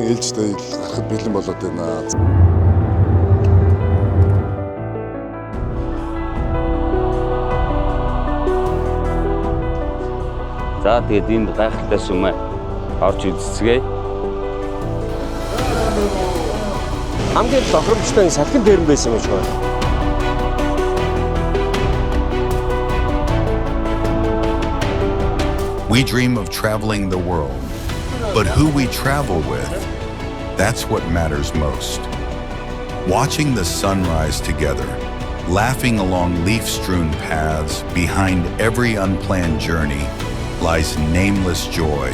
Америкийн ээлжтэй гарахд бэлэн болоод байна. За тэгээд энд гайхалтай сүмээ орж үзцгээе. Хамгийн тохиромжтой салхин дээр нь байсан гэж байна. We dream of traveling the world, but who we travel with, that's what matters most. Watching the sunrise together, laughing along leaf-strewn paths, behind every unplanned journey lies nameless joy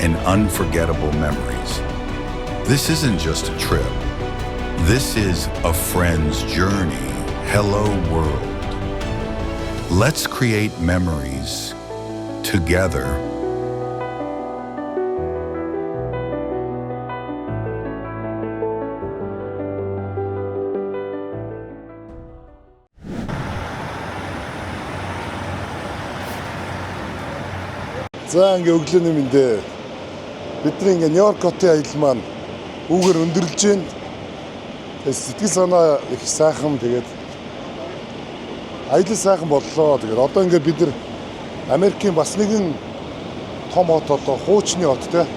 and unforgettable memories. This isn't just a trip. This is a friend's journey. Hello, world. Let's create memories together. За ингээ өглөөний мэндэ бидний ингээ Нью-Йорк хотын аялал маань үүгээр өндөрлж байна. Сэтгэл санаа их сайхан тэгээд аялал сайхан боллоо. Тэгээд одоо ингээ бид нар Америкийн бас нэгэн том хот одоо хуучны хот те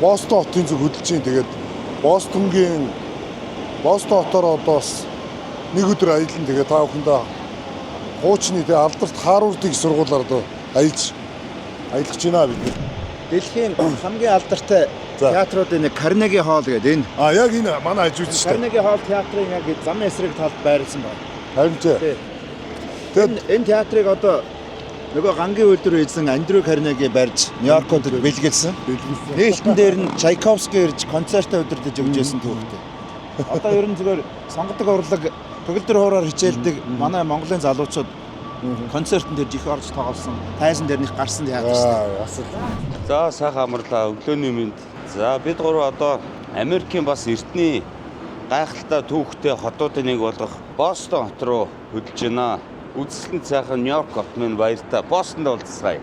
Бостон хотын зүг хөдөлж байна. Тэгээд Бостон хотоор одоо бас нэг өдөр аялна. Тэгээд та бүхэндээ хуучны те Алдарт Харвардын сургуулиар одоо аялж байна бид. Дэлхийн хамгийн алдартай театруудын нэг Карнеги Холл гэдэг энэ. Яг энэ манай аж үзэж байна. Карнеги Холл театрын яг замын эсрэг талд байрласан байна. Харин ч. Тэгээд энэ театрыг одоо нөгөө гангийн үйлдвэр эзэн Андрю Карнеги барьж Нью-Йоркод бэлгэлсэн. Нээлтэн дээр нь Чайковский ирж концертаа удирдах өгч байсан түүхтэй. Одоо ер нь зүгээр сонгодог урлаг төгөлдөр хуураар хичээлдэг манай Монголын залуучууд концертын дээр жих орж тоглосон. Тайзан дээр нэг гарсан театр шүү дээ. За сайхан амарлаа өглөөний мэнд. За бид гурав одоо Америкийн бас эртний гайхалтай түүхтэй хотуудын нэг болох Бостон хот руу хөдөлж байна. Үзэсгэлэн сайхан Нью-Йорк хот минь баяртай. Бостонд уулзцгаая.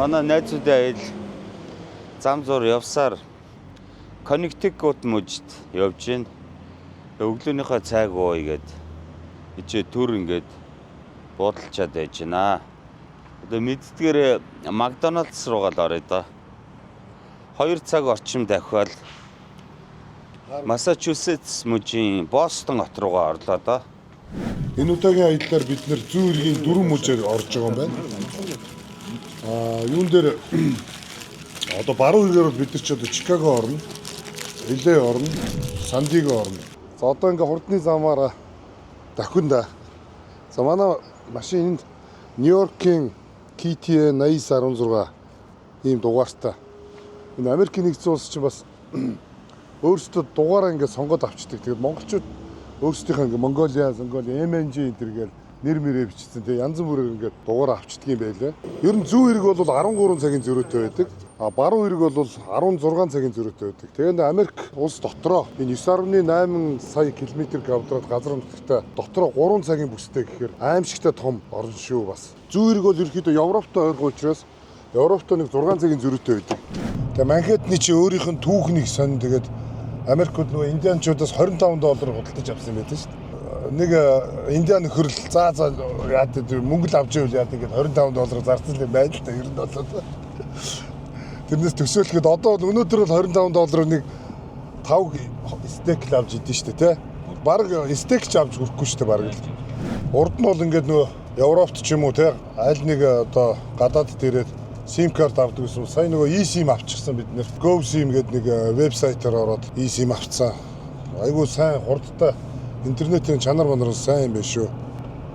Манай найзуудын аялал зам зуур явсаар Коннектикут мужид явж байна. Өглөөнийхөө цайг ууя гээд хичээ төр ингээд буудалчаад байж байна. Одоо мэддгээр Макдоналдс руугаа л орё да. 2 цаг орчим дахиад Массачусетс мужийн Бостон хот руугаа орлоо да. Энэ удаагийн аяллаар бид нэр зүүн эргийн 4 мужаар орж байгаа юм байна. Юун дээр одоо баруун эргээр бол бид нар ч одоо Чикаго орно, LA орно, Сан-Диего орно. За одоо ингээ хурдны замаараа давхинда. За манай машин энд Нью-Йоркийн KTA 8016 ийм дугаартай. Энэ Америкийн нэгдсэн улс чинь бас өөрсдөө дугаараа ингээ сонгоод авчдаг. Тэгээд монголчууд өөрсдийнхөө ингээ Монголиа, MNG энэ төргээл нэр мэрээ бичсэн. Тэгээ янз бүрээр ингээд дугаараа авчдаг юм байлаа. Ер нь зүүн эрэг бол 13 цагийн зөрүүтэй байдаг. Баруун эрэг бол 16 цагийн зөрүүтэй байдаг. Тэгээд Америк улс дотроо энэ 9.8 сая км квадрат газар нутагтай дотроо 3 цагийн бүстэй гэхээр аимшигтай том орн шүү бас. Зүүн эрэг бол ерөөхдөө Европтой ойрхон учраас Европтой нэг 6 цагийн зөрүүтэй байдаг. Тэгээд Манхэттны чи өөрийнх нь түүхнийг сонь тэгээд Америкууд нөгөө индианчуудаас $25 худалдаж авсан байдаг шүү дээ. Нэг индиан нөхөрл заа яад мөнгө л авч ивэл яад ингээд $25 зарцсан юм байна л та $90. Тэрнээс төсөөлөхөд одоо бол өнөөдөр бол $25 нэг 5 стейк л авч идэв шүү дээ, тэ. Бараг стейк ч авч хүрэхгүй шүү дээ бараг л. Урд нь бол ингээд нөгөө Европт ч юм уу те аль нэг одоо гадаад дээрээ SIM карт авдаг гэсэн. Сая нөгөө eSIM авчихсан бид нэр. GoSIM гэдэг нэг вебсайтаар ороод eSIM авцсан. Айгуу сайн хурдтай интернетийн чанар манар сайн юм байна шүү.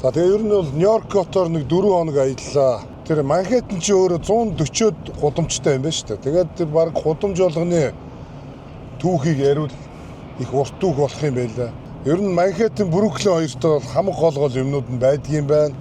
За тэгээ ер нь бол Нью-Йоркотоор нэг 4 хоног аяллаа. Тэр Манхэттен ч өөрөө 140-од гудамжтай юм байна шүү дээ. Тэгээд тэр баг гудамж болгоны түүхийг яриул их урт түүх болох юм байлаа. Ер нь Манхэттен Бруклин хоёртой бол хамаг гол юмнууд нь байдгийн байна.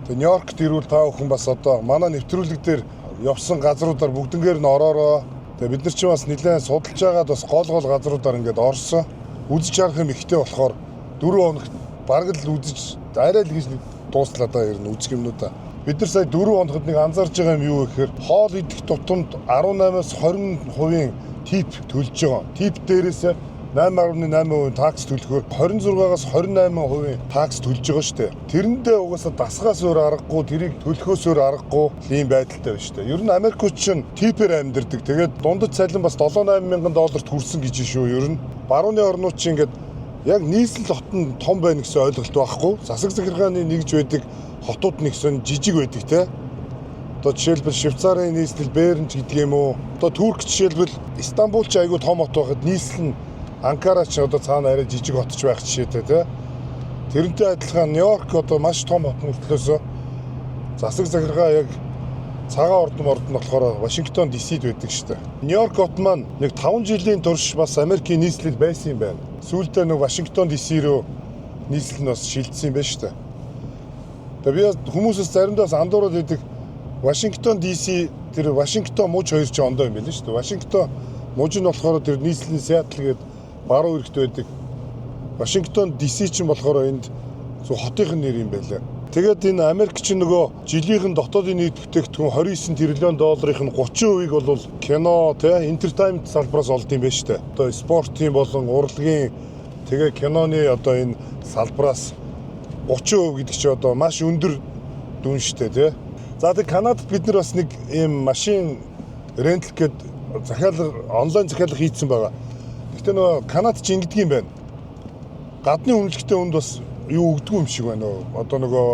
Тэгээ Нью-Йоркт ирвэл та бүхэн бас одоо манай нэвтрүүлэг дээр явсан газруудаар бүгднгээр нь ороороо. Тэгээ бид нар ч бас нэлээд судалж байгаад бас гол газруудаар ингээд орсон. Үзэж харах юм ихтэй болохоор 4 хоногт бараг л үзэж арай л гэж дууслаа да ер нь үзэх юмнуудаа. Бид нар сая 4 хоногт нэг анзаарж байгаа юм юу гэхээр хоол идэх тутамд 18-аас 20% тип төлж байгаа. Тип дээрээс 8.8% такс төлөхөөр 26-аас 28% такс төлж байгаа шүү дээ. Тэрэндээ угаасаа дасгаас өөр аргагүй, тэрийг төлөхөөс өөр аргагүй ийм байдалтай байна шүү дээ. Ер нь Америкууд чинь типээр амьдэрдэг. Тэгээд дундад цалин бас $7-8 мянган хүрсэн гэж шүү. Ер нь барууны орнууд чинь ингээд яг нийслэл хот нь том байна гэсэн ойлголт байхгүй. Засаг захиргааны нэгж байдаг хотууд нэгсэн жижиг байдаг те. Одоо жишээлбэл Швейцарын нийслэл Берн ч гэдэг юм уу. Одоо Турк жишээлбэл Истанбул ч айгүй том хот байхад нийслэл нь Анкара ч одоо цаана арай жижиг хотч байх жишээтэй те. Тэрнтэй адилхан Нью-Йорк одоо маш том хот мөртлөөсөө засаг захиргаа яг цагаан ордон болохоор Вашингтон DC-д байдаг шүү дээ. Нью-Йорк хот маань нэг 5 жилийн турш бас Америкийн нийслэл байсан юм байна. Сүүлдээ нэг Вашингтон DC рүү нийслэл нь бас шилжсэн юм байна шүү дээ. Тэгээ би хүмүүсээс заримдаа андуураад байдаг Вашингтон DC тэр Вашингтон муж хоёр ч ондоо юм байна шүү дээ. Вашингтон муж нь болохоор тэр нийслэлийн Сиэтл гэдэг баруун эрэгт байдаг. Вашингтон DC ч юм болохоор энд зөв хотын нэр юм байлаа. Тэгээд энэ Америк чинь нөгөө жилийнхэн дотоодын нийт бүтээгдэхүүн $29 триллион нь 30%-ийг бол кино, тэ entertainment салбараас олд юм байна шүү дээ. Одоо спортын болон урлагийн тэгээ киноны одоо энэ салбараас 30% гэдэг чинь одоо маш өндөр дүн шүү дээ, тэ. За тэг Канадад бид нар бас нэг ийм машин рентл гээд онлайн захиалга хийцэн байгаа. Гэхдээ нөгөө Канад ч ингэдэг юм байна. Гадны үнэлгээтэй үнд бас юу өгдөг юм шиг байна. Одоо нөгөө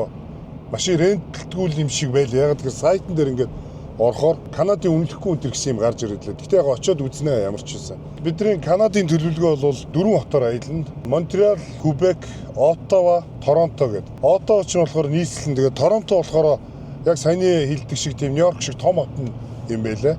машин рентлтгүүл юм шиг байл. Яг тэр сайтн дээр ингээд орохоор Канадын үнэлэхгүй өнтер гэсэн юм гарч ирээд лээ. Гэхдээ яг очиод үзнэ ямар ч байсан. Бидний Канадын төлөвлөгөө бол 4 хотоор аялна. Монтреал, Квебек, Оттава, Торонто гэдэг. Оттава ч болохоор нийслэл. Тэгээд Торонто болохоор яг саяны хэлдэг шиг тийм Нью-Йорк шиг том хот юм байлаа.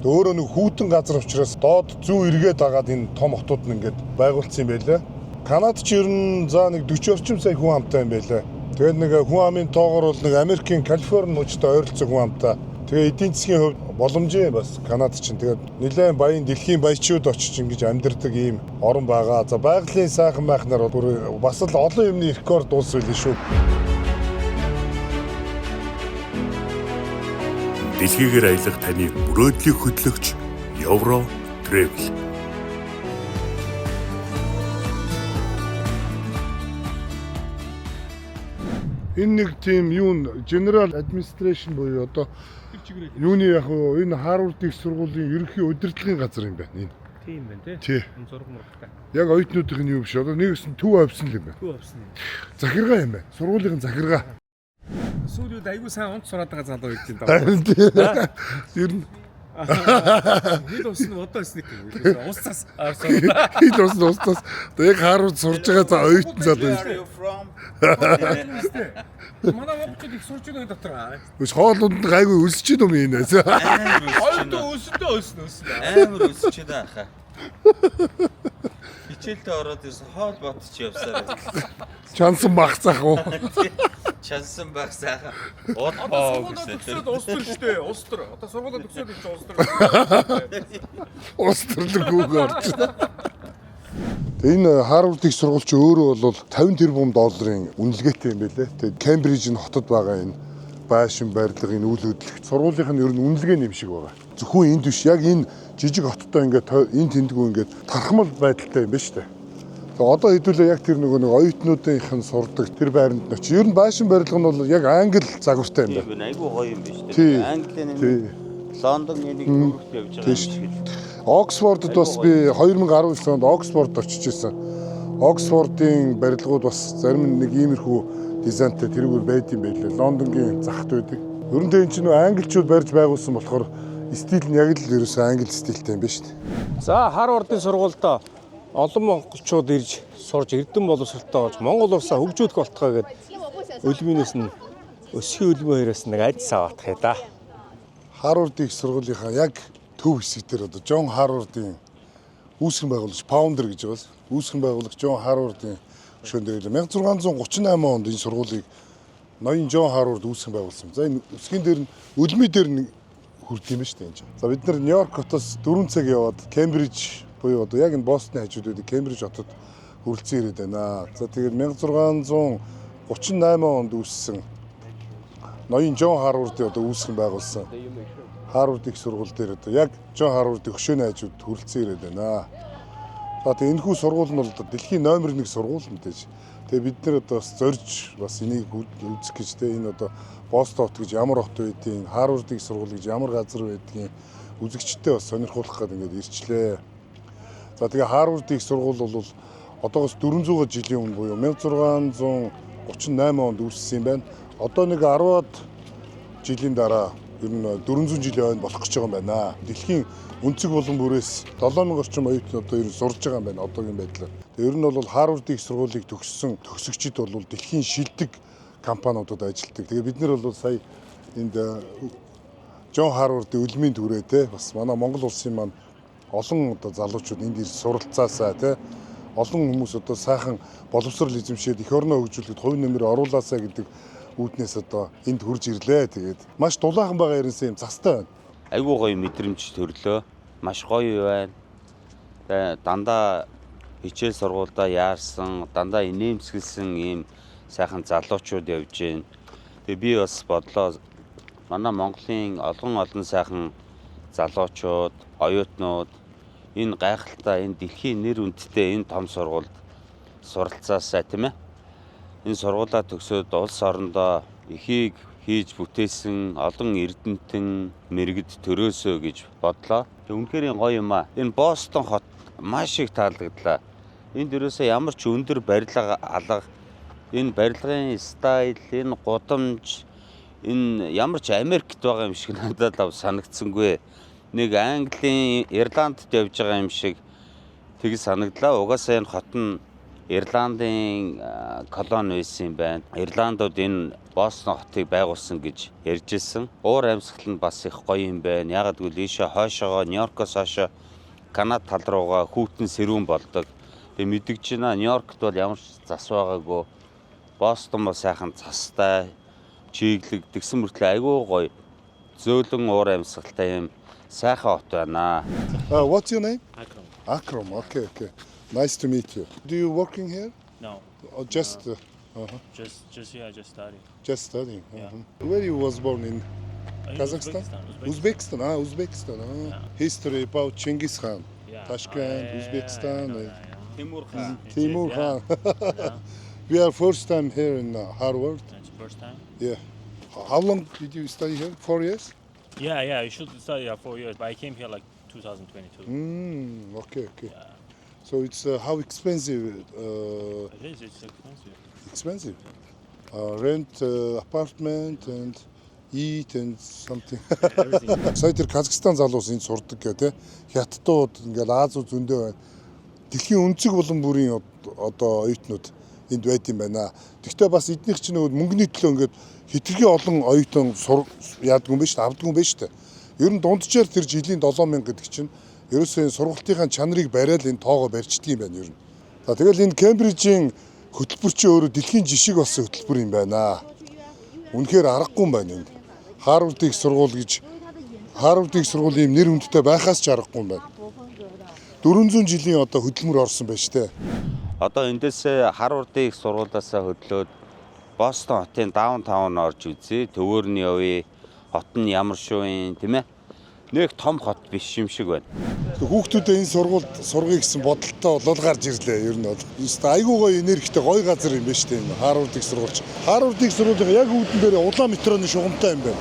Өөрөө нэг хүүтэн газар учраас доод зүүн эргээд дагаад энэ том хотууд нь ингээд байгуулсан юм байлаа. Канад ч ер нь за нэг 40 орчим сая хүн амтай юм байлаа. Тэгээд нэг хүн амын тоогоор бол нэг Америкийн Калифорни мужид ойролцоо хүн амтай. Тэгээ эдийн засгийн хувьд боломжтой бас Канад чинь. Тэгээд нэлээд баян дэлхийн баячууд очиж ингэж амьдардаг ийм орн байгаа. За байгалийн сайхан байхнаар бас л олон юмны рекорд улс байлээ шүү. Дэлхийгээр аялах таны мөрөөдлийг хөтлөгч Euro Travel. Энэ нэг тийм юу General Administration буюу одоо юуны яг энэ Harvard их сургуулийн ерөнхий удирдлагын газар юм байна энэ. Тийм байна тий. Энэ зураг мурагтай. Яг оюутнуудын юу биш одоо нэгсэн төв авсан юм байна. Төв авсан юм. Захиргаа юм байна. Сургуулийн захиргаа. Сүүлүүд айгүй сайн онц сураад байгаа залуу байж байна. Ер нь Хил усны одоо эсник юм. Ус цас арсан. хил ус. Яг Harvard сурж байгаа за оюутан залуу юм. Манай монголчууд их сурж байгаа дотор. Үс хоолунд нь гайгүй өсч юм энэ. Хоёрдоо өснө. Амар өсч байна хаа. Хичээлдээ ороод ирсэн хоол ботч явсаар. Чансан багцаах уу? Чансан байх сайхан. Одоо сургуулаа төгсөөд улс төр шүү дээ. Улс төр. Одоо сургуулаа төгсөөд чи улс төр. Улс төрлөг үг орж байна. Энэ Харвардын сургууль чи өөрөө бол 50 тэрбум долларын үнэлгээтэй юм байлээ. Тэгээд Кембрижийн хотод байгаа энэ байшин барилга энэ үйл хөдлөлт сургуулийн нь ер нь үнэлгээ нэм шиг байгаа. Зөвхөн энд биш, яг энэ жижиг хоттой ингээд энэ тэндгүү ингээд тархмал байдалтай юм байна шүү дээ. Тэгээд одоо хэдүүлээ яг тэр нөгөө нэг оюутнуудынх нь сурдаг тэр байранд нь чи ер нь байшин барилга нь бол яг англи загвартай юм байна. Тийм айгүй гоё юм байна шүү дээ. Английн Лондон нэг дүүрэгт явж байгаа юм шиг л. Оксфордод бас би 2019 онд Оксфорд очиж ирсэн. Оксфордын барилгууд бас зарим нэг иймэрхүү дизайнтай тэрүүгээр байд юм байлээ. Лондонгийн захт байдаг. Ер нь энэ чинь англичууд барьж байгуулсан болохоор стил нь яг л ерөөсөө англи стилтэй юм байна шүү дээ. За Харвардын сургуульд олон монголчууд ирж сурж эрдэм боловсролтой болж Монгол улсаа хөгжүүлэх болтгоо гэдэг өлмийнээс нь өсгийн өлмөө хоёроос нэг айдас аваадах юм да. Харвардын их сургуулийнхаа яг төв хэсэг дээр одоо Джон Харвардын үүсгэн байгуулагч Founder гэж байгаа. Үүсгэн байгуулагч Джон Харвардын өшөөнд дээр 1638 онд энэ сургуулийг ноён Джон Харвард үүсгэн байгуулсан. За энэ үсгийн дээр нь өлмий дээр нь хүрд юм ба шүү дээ энэ чинь. За бид нар Нью-Йорк хотоос 4 цаг яваад Кембриж буюу одоо яг энэ Бостны хажууд байдаг Кембриж хотод хүрэлцэн ирээд байна. За тэгээд 1638 онд үүссэн ноён Джон Харвардын одоо үүсгэн байгуулсан Харвард их сургууль дээр одоо яг Джон Харвардын хөшөөний хажууд хүрэлцэн ирээд байна. За тэгээд энэхүү сургууль нь бол дэлхийн номер 1 сургууль мэдээж. Тэгээд бид нэр одоо бас зорж бас энийг үзэх гэж тэ энэ одоо Бостон хот гэж ямар хот байдгийг, Харвардын их сургууль гэж ямар газар байдгийг үзэгчтэй бас сонирхуулах гэдэг ингээд ирчлээ. За тэгээд Харвардын их сургууль бол одоогоос 400 жилийн өмнө буюу 1638 онд үүссэн юм байна. Одоо нэг 10-аад жилийн дараа ер нь 400 жилийн хойно болох гэж байгаа юм байна. Дэлхийн өнцөг булан бүрээс 7000 орчим оюутнууд одоо ер нь сурж байгаа юм байна одоогийн байдлаар. Тэгээ ер нь бол Харвардын их сургуулийг төгссөн төгсөгчид бол дэлхийн шилдэг компаниудад ажилладаг. Тэгээ бид нар бол сая энд Джон Харвардын өлмийн түрээ те бас манай Монгол улсын маань олон одоо залуучууд энд ирж суралцаасаа те олон хүмүүс одоо сайхан боловсрол эзэмшээд эх орноо хөгжүүлэхэд хувь нэмрээ оруулаасаа гэдэг үүднээс одоо энд хурж ирлээ. Тэгээд маш дулаахан байгаа ерөнхий юм застай байна. Айгүй гоё мэдрэмж төрлөө. Маш гоё байна. Тэгээ дандаа хичээл сургуульдаа яарсан, дандаа инээмсэглсэн ийм сайхан залуучууд явж байна. Тэгээ би бас бодлоо манай Монголын олон сайхан залуучууд, оюутнууд энэ гайхалтай энэ дэлхийн нэр хүндтэй энэ том сургуульд суралцаасаа тийм ээ. Энэ сургуулаа төгсөөд улс орондоо эхийг хийж бүтээсэн олон эрдэмтэн мэрэгд төрөөсөө гэж бодлоо. Үнэхээр гоё юм аа. Энэ Бостон хот маш их таалагдлаа. Энд ерөөсөө ямар ч өндөр барилга алга, энэ барилгын стайл, энэ гудамж, энэ ямар ч Америкт байгаа юм шиг надад санагдсангүй. Нэг Английн Ирландд явж байгаа юм шиг тэг санагдлаа. Угаасаа энэ хот нь Ирландын колони байсан юм байна. Ирландууд энэ Бостон хотыг байгуулсан гэж ярьжсэн. Уур амьсгал нь бас их гоё юм байна. Яг гэвэл ийшээ хойшоогоо Нью-Йоркоос хойшоо Канада тал руугаа хүүтэн сэрүүн болдог. Тэгээ мэдгэж байна. Нью-Йоркт бол ямар ч зас байгаагүй. Бостон бол сайхан цастай, чиглэг, тэгсэн мөртлөө айгүй гоё. Зөөлөн уур амьсгалтай юм сайхан хот байна. What's your name? Akram. Akram. Okay. Nice to meet you. Do you working here? No, Or just just yeah, just studying. just studying? Yeah. Where you was born in? In Kazakhstan? Uzbekistan. Uzbekistan. History about Genghis Khan. Yeah. Tashkent, Yeah, Uzbekistan. I know. Timur Khan. Timur Yeah. Khan. Yeah. We are first time here in Harvard. That's the first time. Yeah. How long did you study here? 4 years? Yeah, you should study 4 years, but I came here like 2022. Okay. Yeah. So it's how expensive? It's expensive. Expensive. Rent apartment and eat and something. Everything. Сая тэр Казахстан залуус энд сурдаг гэх те. Хятадууд ингээл Азууд зөндөө байна. Дэлхийн өнцөг булан бүрийн одоо оюутнууд энд байд юм байна. Гэхдээ бас эднийх чинь нөгөө мөнгөний төлөө ингээд хэтэрхий олон оюутан яадгүй юм байна шүү дээ. Авдаггүй юм байна шүү дээ. Ер нь дунджаар тэр жилийн 7000 гэдэг чинь ерөөсөө сургалтынхаа чанарыг бариад энэ тоогоо барьчдаг юм байна ер нь. За тэгэл энэ Кембрижийн хөтөлбөр чинь өөрөө дэлхийн жишг болсон хөтөлбөр юм байна. Үнэхээр аргагүй юм байна энэ. Харвард их сургууль гэж Харвард их сургуулийн нэр хүндтэй байхаас ч аргагүй юм байна. 400 жилийн одоо хөдөлмөр орсон байж тээ. Одоо эндээсээ Харвардын их сургуулиасаа хөдлөөд Бостон хотын даунтаун орж үзье. Төвөөр нь явъя. Хот нь ямар шувын тийм ээ. Нэг том хот биш юм шиг байна. Хүүхдүүдээ энэ сургуульд сургая гэсэн бодолтой бол гарч ирлээ. Ер нь бол. Айгүй гоё энергитэй гоё газар юм байна шүү дээ. Энэ Харвард их сургуульч. Харвард их сургуулийн яг үүдэн дээр улаан метроны шугамтай юм байна.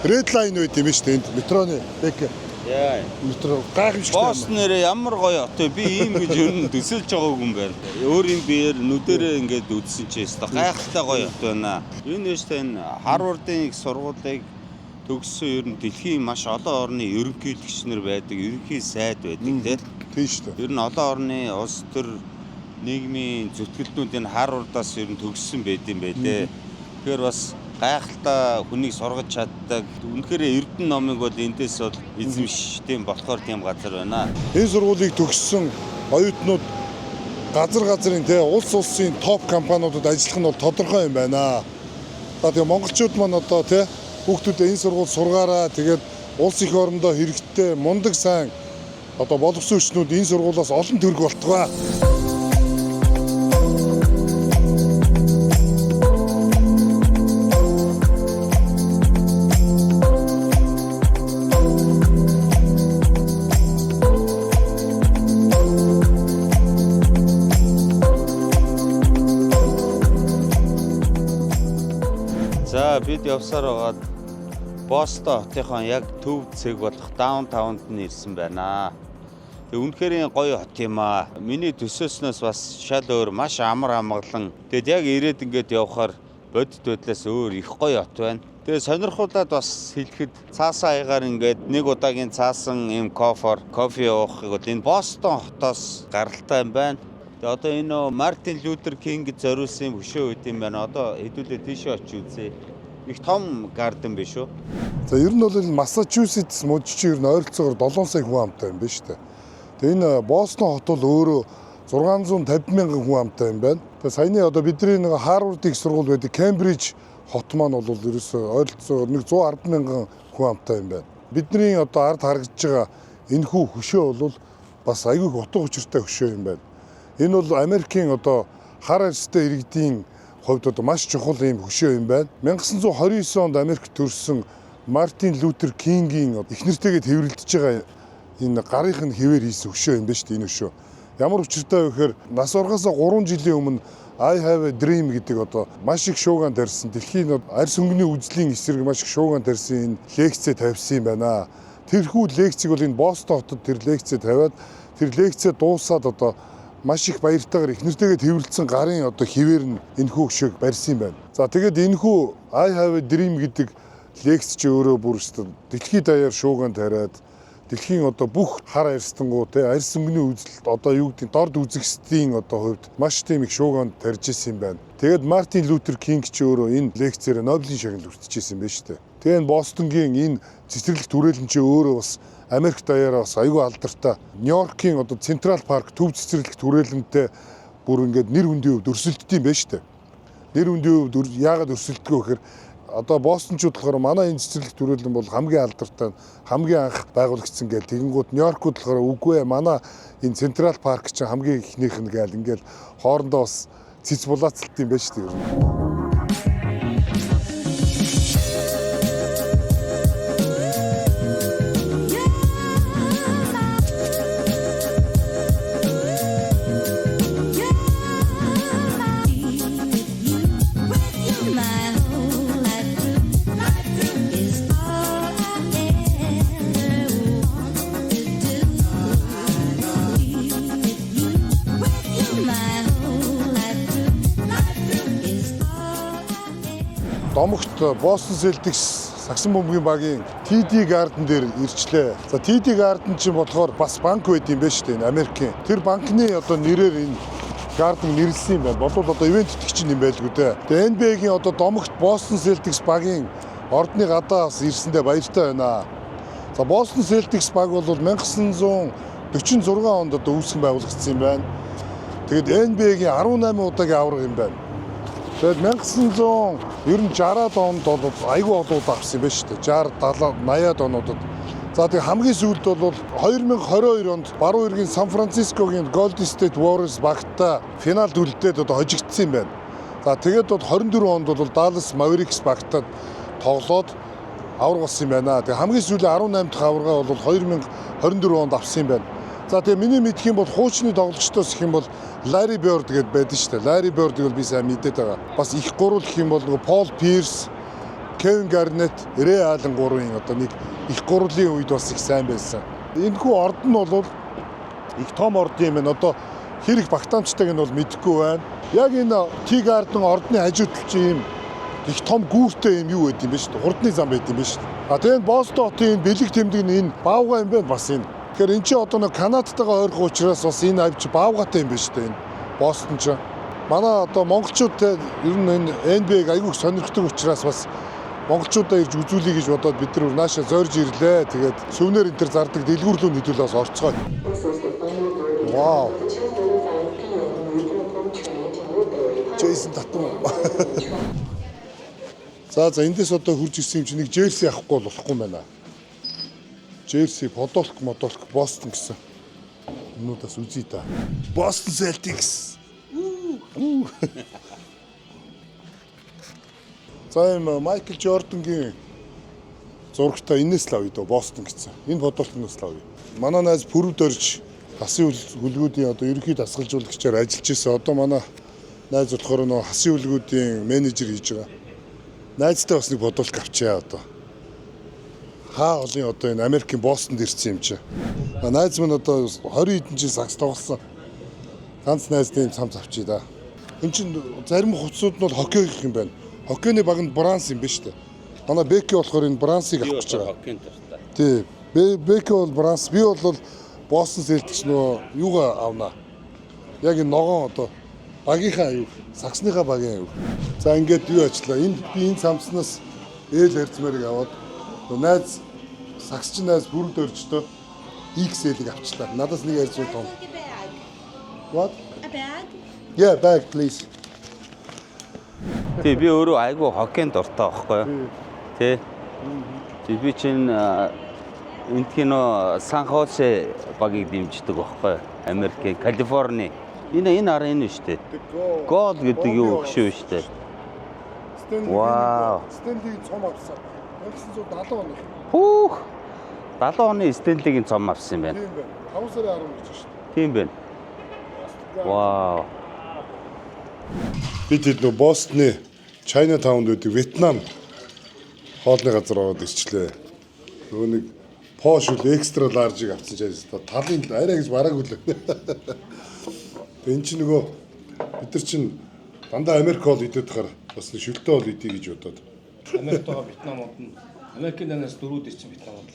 Ред лайн байт юм шүү дээ. Энд метроны бэк. Яа. Метро гайхамшигтай. Бостон нэрээ ямар гоё хот вэ? Би ийм гэж ер нь төсөлж байгаагүй юм байна. Өөрийн биеэр нүдэрээ ингээд үзсэн чи өстой гайхалтай гоё хот байна. Энэ нь шүү дээ энэ Харвардын их сургуулийг төгссөн ер нь дэлхийн маш олон орны ерөнхийлөгчнөр байдаг, ерөнхий сайд байдаг Тийм шүү дээ. ер нь олон орны улс төр нийгмийн зүтгэлтнүүд энэ Харвардаас ер нь төгссөн байд юм байлээ. Тэгэхээр бас гайхалтай хүнийг сургаж чаддаг. Үнэхээр Эрдэнэ номыг бол эндээс бол эзэмштэй болохоор тийм газар байна. Энэ сургуулийг төгссөн оюутнууд газрын улс улсын топ компаниудад ажиллах нь бол тодорхой юм байна. Тэгээ монголчууд маань одоо хүүхдүүдээ энэ сургууль сургаараа тэгээд улс их орондоо хэрэгтэй мундаг сайн одоо боловсруучнууд энэ сургуулиас олон төгрөг болтугай. За бид явсаар байгаа Бостон хотынхон яг төв зэг болох даунтаунд нь ирсэн байна. Тэг үнэхээр гоё хот юм аа. Миний төсөөснөөс бас шал өөр маш амар амгалан. Тэгэд яг ирээд ингээд явхаар бодит байдлаас өөр их гоё хот байна. Тэгээ сонирхуулаад бас хэлэхэд цаасаа аягаар ингээд нэг удаагийн цаасан юм кофе уухыг бол энэ Бостон хотоос гаралтай юм байна. Тэгээ одоо энэ Мартин Лютер Кинг зориулсан хөшөө үт юм байна. Одоо хэдүүлээ тийшээ очиж үзье. Их том гарден биш үү? За ер нь бол Массачусетс мужид чинь ер нь ойролцоогоор 7 сая хүн амтай юм байна шүү дээ. Тэгээ энэ Бостон хот бол өөрөө 650 мянган хүн амтай юм байна. Тэгээ саяны одоо бидний нэг Харвард их сургууль байдаг Кембриж хот маань бол ерөөсөө ойролцоогоор 110 мянган хүн амтай юм байна. Бидний одоо ард харагдж байгаа энэхүү хөшөө бол бас айгүй утга учиртай хөшөө юм байна. Энэ бол Америкийн одоо хар арьстай иргэдийн хувьд одоо маш чухал юм хөшөө юм байна. 1929 онд Америкт төрсэн Мартин Лютер Кингийн их нэртэйгээ тэрвэрлдэж байгаа энэ гарынх нь хэвээр хийсэн хөшөө юм байна шүү дээ энэ хөшөө. Ямар учиртай вэ гэхээр нас ургаасаа 3 жилийн өмнө I have a dream гэдэг одоо маш их шуугиан тарьсан дэлхийн арьс өнгөний үзлийн эсрэг маш их шуугиан тарьсан энэ лекцээ тавьсан юм байна. Тэрхүү лекцийг бол энэ Бостон хотод тэр лекцээ тавиад тэр лекцээ дуусаад одоо маш их баяртайгаар их нэртэйгээ тэрвэрлсэн гарын одоо хിവэр нь энэхүү хөшөөг барьсан юм байна. За тэгээд энэхүү I have a dream гэдэг лекц чи өөрөө бүр өстө дэлхийд даяар шуугиан тариад дэлхийн одоо бүх хар арьстангуу арьс өнгөний үзэлд одоо юу гэдэг дорд үзэгсдийн одоо хувьд маш тийм их шуугиан тарьж исэн юм байна. Тэгээд Мартин Лютер Кинг ч өөрөө энэ лекцээр Нобелийн шагнал хүртэж исэн юм байна шүү дээ. Тэгээд Бостонгийн энэ цэцэрлэг түрээлэн чи өөрөө бас Америк даяараа бас аюул алдартай. Нью-Йоркийн одоо Централ парк төв цэцэрлэг түрээлэнтэй бүр ингээд нэр хүндийн хувьд өрсөлддөг юм байна шүү дээ. Нэр хүндийн хувьд яагаад өрсөлддөг вэ гэхээр одоо Бостончууд болохоор манай энэ цэцэрлэг түрээлэн бол хамгийн алдартай, хамгийн анх байгуулагдсан гээл тэгэнгүүт Нью-Йоркууд болохоор үгүй ээ манай энэ Централ парк чинь хамгийн ихнийх нь гээл ингээд хоорондоо бас цэц булаацалт юм байна шүү дээ. Домогт Бостон Селтикс Саксон бөмбөгийн багийн TD Garden дээр ирчлээ. За TD Garden чинь болохоор бас банк байд юм байна шүү дээ Америкийн. Тэр банкны одоо нэрээр энэ Garden нэрлсэн юм байна. Болвол одоо ивент итгэгч юм байлгүй дээ. Тэгээ NBA-гийн одоо домогт Бостон Селтикс багийн ордны гадаас ирсэндээ баяртай байна. За Бостон Селтикс баг бол 1946 онд одоо үүсгэн байгуулагдсан юм байна. Тэгэд NBA-гийн 18 удаагийн авраг юм байна. Тэгээд 1960-аад онд бол айгүй олууд авсан юм байна шүү дээ. 60, 70, 80-аад онуудад. За тэгээд хамгийн сүүлд бол 2022 онд баруун эргийн Сан Францискогийн Golden State Warriors багтаа финалд үлдээд одоо хожигдсан юм байна. За тэгээд бол 24 онд бол Dallas Mavericks багтаад тоглоод авраг болсон юм байна. Тэгээд хамгийн сүүлийн 18 дахь аврагаа бол 2024 онд авсан юм байна. За тэгээ миний мэдх юм бол хуучны тоглогчдоос их юм бол Larry Bird гэдээ байдаг шүү дээ. Larry Bird-ийг бол би сайн мэдээд байгаа. Бас их гурвал гэх юм бол нөгөө Paul Pierce, Kevin Garnett, Ray Allen гурвын одоо нэг их гурвлын үед бас их сайн байсан. Энэхүү орд нь бол их том орд юм байна. Одоо хэрэг багтаамжтайг нь бол мэдэхгүй байна. Яг энэ Tea-Garden ордны хажууд чинь ийм их том гүүртэй юм юу байд юм бэ шүү дээ. Хурдны зам байд юм бэ шүү дээ. А тэгээд Бостон хотын энэ бэлэг тэмдэг нь энэ баавга юм байна бас энэ. Тэгэхээр эн чинь одоо нэг Канадтайгаа ойрхон учраас бас энэ авч баавгатай юм байна шүү дээ энэ Бостон ч. Манай одоо монголчуудтай ер нь энэ NBA-г айгүй сонирхдаг учраас бас монголчуудаа ирж үзүүлэе гэж бодоод бид нар наашаа зорж ирлээ. Тэгээд сүвнэр энэ төр зардаг дэлгүүрлүүн хэдүүлээ бас орцгоо. Вау. Джейсон Татум. За эндээс одоо хурж ирсэн юм чи нэг жерси авахгүй болохгүй юм байна. Жерси, подолк, Бостон гэсэн. Юмудаас үзье та. Boston Celtics. За юм Майкл Жордангийн зурагтай энэс л авъя дөө Бостон гэсэн. Энэ подолкноос л авъя. Манай найз Пүрвд орж хасын хүлгүүдийн одоо ерөнхий дасгалжуулагчаар ажиллаж байсан. Одоо манай найз болохоор нөө хасын хүлгүүдийн менежер хийж байгаа. Найзтай бас нэг подолк авчаа одоо. Хаа олон одоо энэ Америкийн Бостонд ирсэн юм чи. Найз минь одоо 20 хэдэн жил сакс тоглосон. Ганц найзтай юм цамц авчий да. Энд чинь зарим хувцсууд нь бол хоккей гэх юм байна. Хоккейний баг нь бронз юм байна шүү дээ. Манай Беки болохоор энэ бронзыг авах гэж байгаа. Тий. Беки бол бронз. Би бол Бостон Селтикс нөгөө юугаа авнаа. Яг энэ ногоон одоо багийнхаа аюу, саксныхаа багийн аюу. За ингээд юу ажиллаа. Энд би энэ цамцнаас ээл харьцмаарыг аваад найз саксчин найз бүрд өржтөө XL-ийг авчлаа. Надаас нэг ярьж том. What? A bag? Yeah, bag please. Тий би өөрөө айгүй хоккейд дуртай байхгүй юу? Тий. Тий би чинь энд кино Сан Хосе багийг дэмждэг байхгүй юу? Америкийн Калифорни. Энэ ар энэ шүү дээ. Гол гэдэг юу гэх шүү дээ. Вау. Стенлигийн цом авсан. 1970 оны. Хүүх. 70 оны Стенлигийн цом авсан юм байна. Тийм байна. 5 сарын 10 гэж шүү дээ. Тийм байна. Вау. Бид нөө Бостны Чайнатаунд байдаг Вьетнам хоолны газар ороод ирчлээ. Нөгөө нэг Posh үл экстра ларжийг авсан чаас талын арай гэж бараагүй л. Энд чинь нөгөө бид нар чинь дандаа Америк хоол идэх тахаар бас нэг шүлтөө хоол идэх гэж бодоод. Америкт байгаа Вьетнамууд нь Америкийн данаас дөрүүд ирсэн Вьетнамууд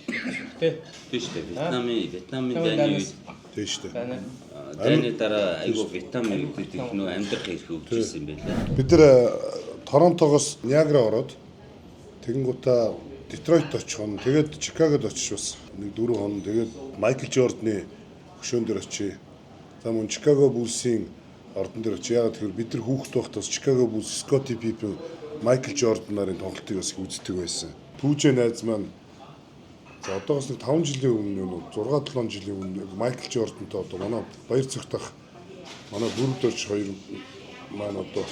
тий. Тийм шүү дээ. Вьетнамын дайны үед Тийм шүү дээ. дайны дараа айгүй Вьетнамын гэдэг нөө амьдрах хэрэг өгчээсэн юм байна. Бид нэр Торонтогоос Ниагара ороод тэгэнгүүтээ Детройт очихон, тэгээд Чикагод очиж бас нэг 4 хоног тэгээд Майкл Жорданы хөшөөн дээр очие. За мөн Чикаго Буллсийн ордон дээр очие. Ягаад гэвэл бид нар хүүхэд байхдаа Чикаго Буллс, Scottie Pippen, Майкл Жордан нарын тоглолтыг бас үздэг байсан. Пүүжэ найз маань за одоогоос нэг 5 жилийн өмнө 6-7 жилийн өмнө Майкл Жордантай одоо манай баяр цогтох манай бүрдөрч хоёр маань одоо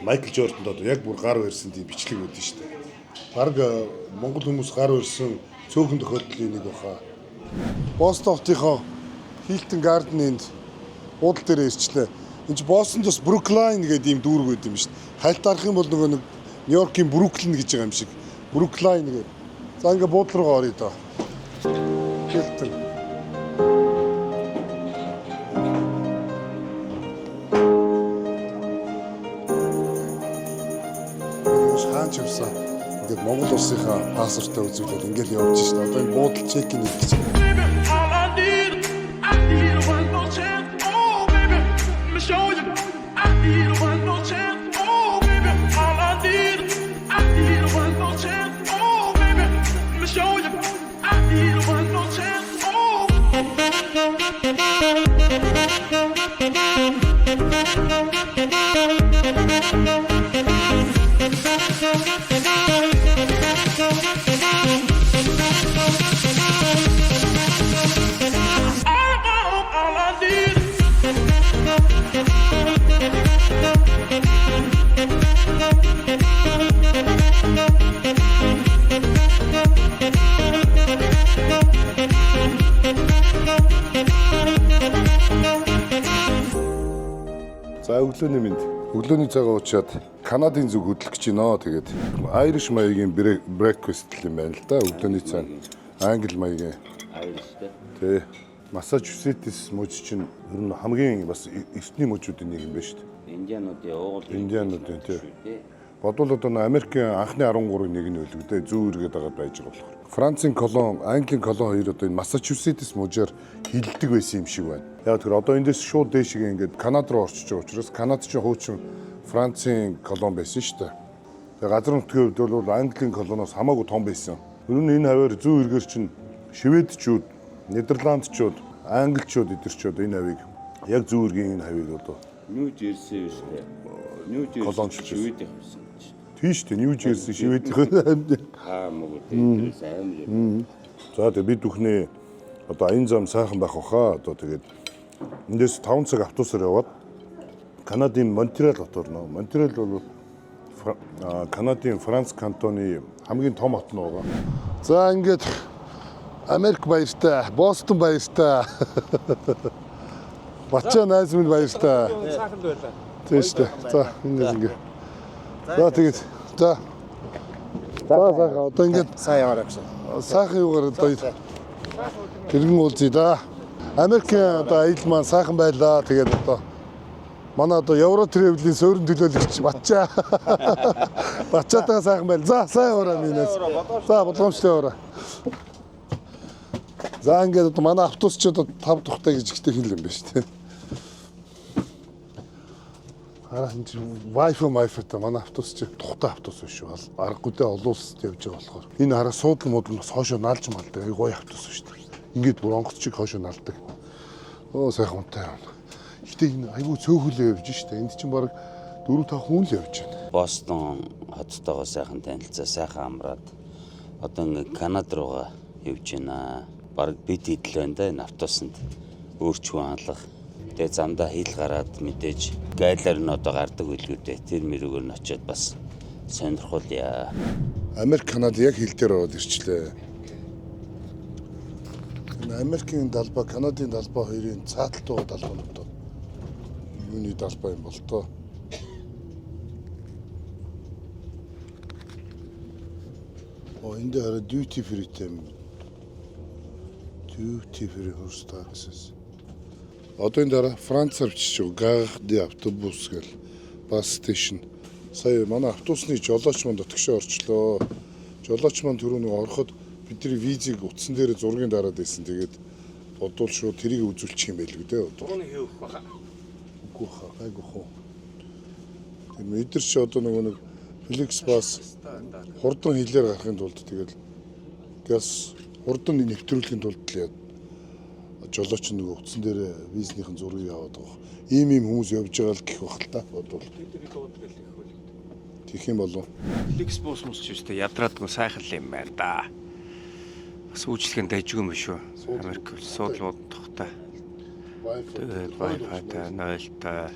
Майкл Жорданд одоо яг бүр гар барьсан тийм бичлэг өгдөн шүү дээ. Бараг Монгол хүмүүс гар барьсан цөөхөн тохиолдлын нэг баха. Бостон хотынхоо Hilton Garden-д буудлын дээр ирчлээ. Энд чи Бостонд бас Brooklyn гэдэг ийм дүүрэг байд юм шүү дээ. Хальт арах юм бол нөгөө нэг Нью-Йоркийн Brooklyn гэж байгаа юм шиг. Brooklyn гэдэг. За ингээ буудлын руу оръё доо. Hilton. Хаач явсан. Ингээд Монгол улсынхаа паспортаа үзүүлээд ингээд явж шээ. Одоо энэ буудал чекин хийж байна. Show you. За өглөөний мэнд. Өглөөний цагаа уучаад Канадын зүг хөдлөх гэж байна. Тэгээд Irish маягийн breakfast юм байна л да. Өглөөний цаг. Англи маягийн. Тэ. Массачусетс мужид чинь ер нь хамгийн бас эртний мужуудын нэг юм байна шүү дээ. Индиануудын уул. Индиануудын тий. Бодвол одоо Америкийн анхны 13-ыг нэг нь үлгдээ зүүн эргээд байгаа байж байгаа болохоор. Францын колон, Английн колон хоёр одоо энэ Массачусетс мужаар хилдэг байсан юм шиг байна. Яг тэр одоо эндээс шууд дээшгээ ингээд Канад руу орчиж байгаа учраас Канад ч хуучин Францын колон байсан шүү дээ. Тэгээ газар нутгийн хувьд бол Английн колоноос хамаагүй том байсан. Ер нь энэ хаваар зүүн эргээр чинь Шведчүүд, Нидерландчууд, Англичууд эдэрчүүд энэ хавийг яг зүүн эргийн энэ хавийг одоо Нью Жерси биш үү? Нью Жерси колончлж Швед явсан. тийш дээ Нью Жерси Шведийн Мөгөд тэрээс амар. За тэгээ бид бүхний одоо аян зам сайхан байх баха. Одоо тэгээд эндээс 5 цаг автобусаар яваад Канадын Монтреал хот орно. Монтреал бол Канадын Франц кантоны хамгийн том хот нь байгаа. За ингээд Америк баяртай, Бостон баяртай. Бачаа найз минь баяртай. Сайханд байлаа. Тийш дээ. За ингээд. За тэгээд за сайхан одоо ингээд Сайн яваарай гэсэн. сайхан юугаар одоо тэргэн уулзъя да. Америкийн одоо аялал маань сайхан байлаа. Тэгээд одоо манай одоо Евро Travel-ийн суурин төлөөлөгч Батчаа. Батчаатайгаа сайхан байл. За сайн яваарай минээс. За болгоомжтой яваарай. За ингээд одоо манай автобус ч одоо 5 тухтай гэж ихтэй хэл юм байна шүү дээ. Хараа энэ Wi-Fi та манай автобус чи тухтай автобус биш шүү. Аргагүй дээ олон улсад явж байгаа болохоор. Энэ хараа суудлын модон бас хоошоо наалж малдаг. Ай гоё автобус шүү дээ. Ингээд бүр онгоц чиг хоошоо наалдаг. Оо сайхан унтай юм. Гэтэ энэ айгүй цөөхөлөө явж шүү дээ. Энд чинь баг 4-5 хүн л явж байна. Бостон хоттойгоо сайхан танилцаа, сайхан амраад одоо ингээ Канад руугаа явж байна. Бараг бид идэл байна да энэ автобусанд. Өөрчвөн алга. Тэгээ замдаа хил гараад мэдээж гайлаар нь одоо гардаг үлгүүдээ тэр мөрөөр нь очиод бас сонирхолъя. Америк, Канада яг хил дээр ороод ирчлээ. Энэ Америкийн далбаа, Канадын далбаа хоёрын цааталт байгаа далбаа нь одоо юуны далбаа юм бол тоо. Энд дээр duty free юм. Duty free horse taxes. Одоо энэ дараа Францаар бичиж байгаа Gare d'autobus гэл бас стейшн. Сая манай автобусны жолооч манд отгошоо орчлоо. Жолооч манд түрүүний ороход бидний визийг утсан дээр зургийн дараад байсан. Тэгээд бодвол шууд тэрийг үзүүлчих юм байлгүй дээ. Турууны хийх баха. Үгүй хаа, гайгүй хөө. Тэр мэдэр чи одоо нэг Флекс бас хурдан хилээр гарахын тулд тэгээд газ хурдан нэвтрүүлэхийн тулд л яа жолооч нөгөө утсан дээр визнийхэн зургийг аваад байгаа. Ийм хүмүүс явж байгаа л гэх бах л та бодвол. Тэгэх юм болов. Флекс бус мус ч үстэй ядраадгүй сайхан юм байна да. Бас үйлчлэхэн дайжгүй юм шүү. Америк суудлууд тухтай. Тэгээд Wi-Fi-тай, нойлтой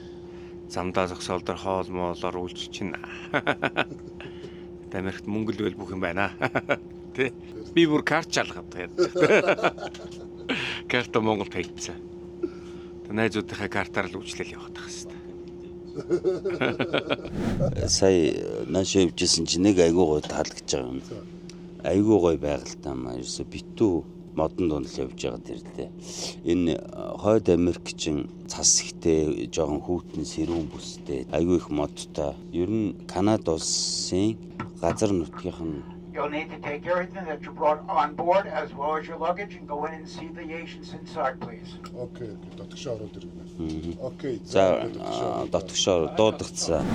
замдаа зогсоолдор хоол моолоор үйлч чинь. Америкт мөнгө л байл бүх юм байна. Тэ? Би бүр карт чалгаад байдаг. Карта Монголд хайцсан. Найзуудынхаа картаар л үйлчлэл явах хэрэгтэй. Сая нааш явжсэн чинь нэг айгуу гой таалагдж байгаа юм. Айгуу гой байгальтай маа ерөөсө битүү модон дунд л явж байгаа тэрлээ. Энэ хойд Америкчин цас ихтэй жоохон хүүтэн сэрүүн бүстэй айгуу их модтой. Ер нь Канада улсын газар нутгийнх нь You'll need to take everything that you brought on board as well as your luggage and go in and see the Asians inside, please. Окей, дотгошоо ороод ирнэ. Окей. за дотгошоор дуудагдсан.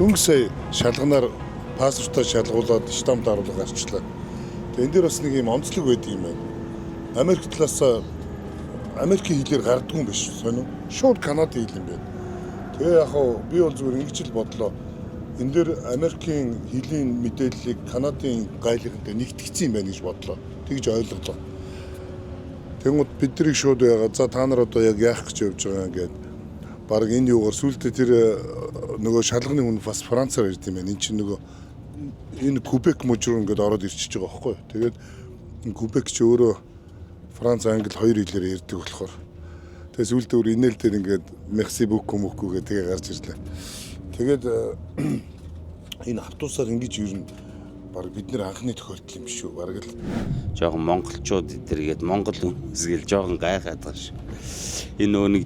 Дөнгөж сая шалганаар паспортоо шалгуулад штамп даруулга гарчлаа. Тэгээ энэ дээр бас нэг юм онцлог байдаг юм байна. Америк талаас Америкийн хэлээр гардгүй юм биш сонио. Шууд Канадын хэл юм байна. Тэгээ яг хоо би бол зүгээр ингэж л бодлоо. Энэ дээр Америкийн хэлний мэдээллийг Канадын гайлгынтай нэгтгэсэн юм байна гэж бодлоо. Тэгж ойлголоо. Тэнгууд биднийг шууд яагаад за та нар одоо яг яах гэж явж байгаа юм гээд баг энэ юугаар сүултээ тэр нөгөө шалганы хүн бас Францаар ирд юм байна. Энд чинь нөгөө энэ Кубек мужруу ингээд ороод ирчихэж байгаа байхгүй. Тэгээд Кубек ч өөрөө Франц, Англи хоёр хэлээр ярьдаг болохоор. Тэгээд сүултээ өөр инээл дээр ингээд Мерси beaucoup beaucoup гэдэг тэгээ гарч ирлээ. Тэгээд энэ автобусаар ингэж ер нь баг бид нэр анхны тохиолдол юм шүү. Бараг л Жохон монголчууд эдэргээд монгол хүмүүсгээл жохон гайхаад байгаа шүү. Энэ нөгөө нэг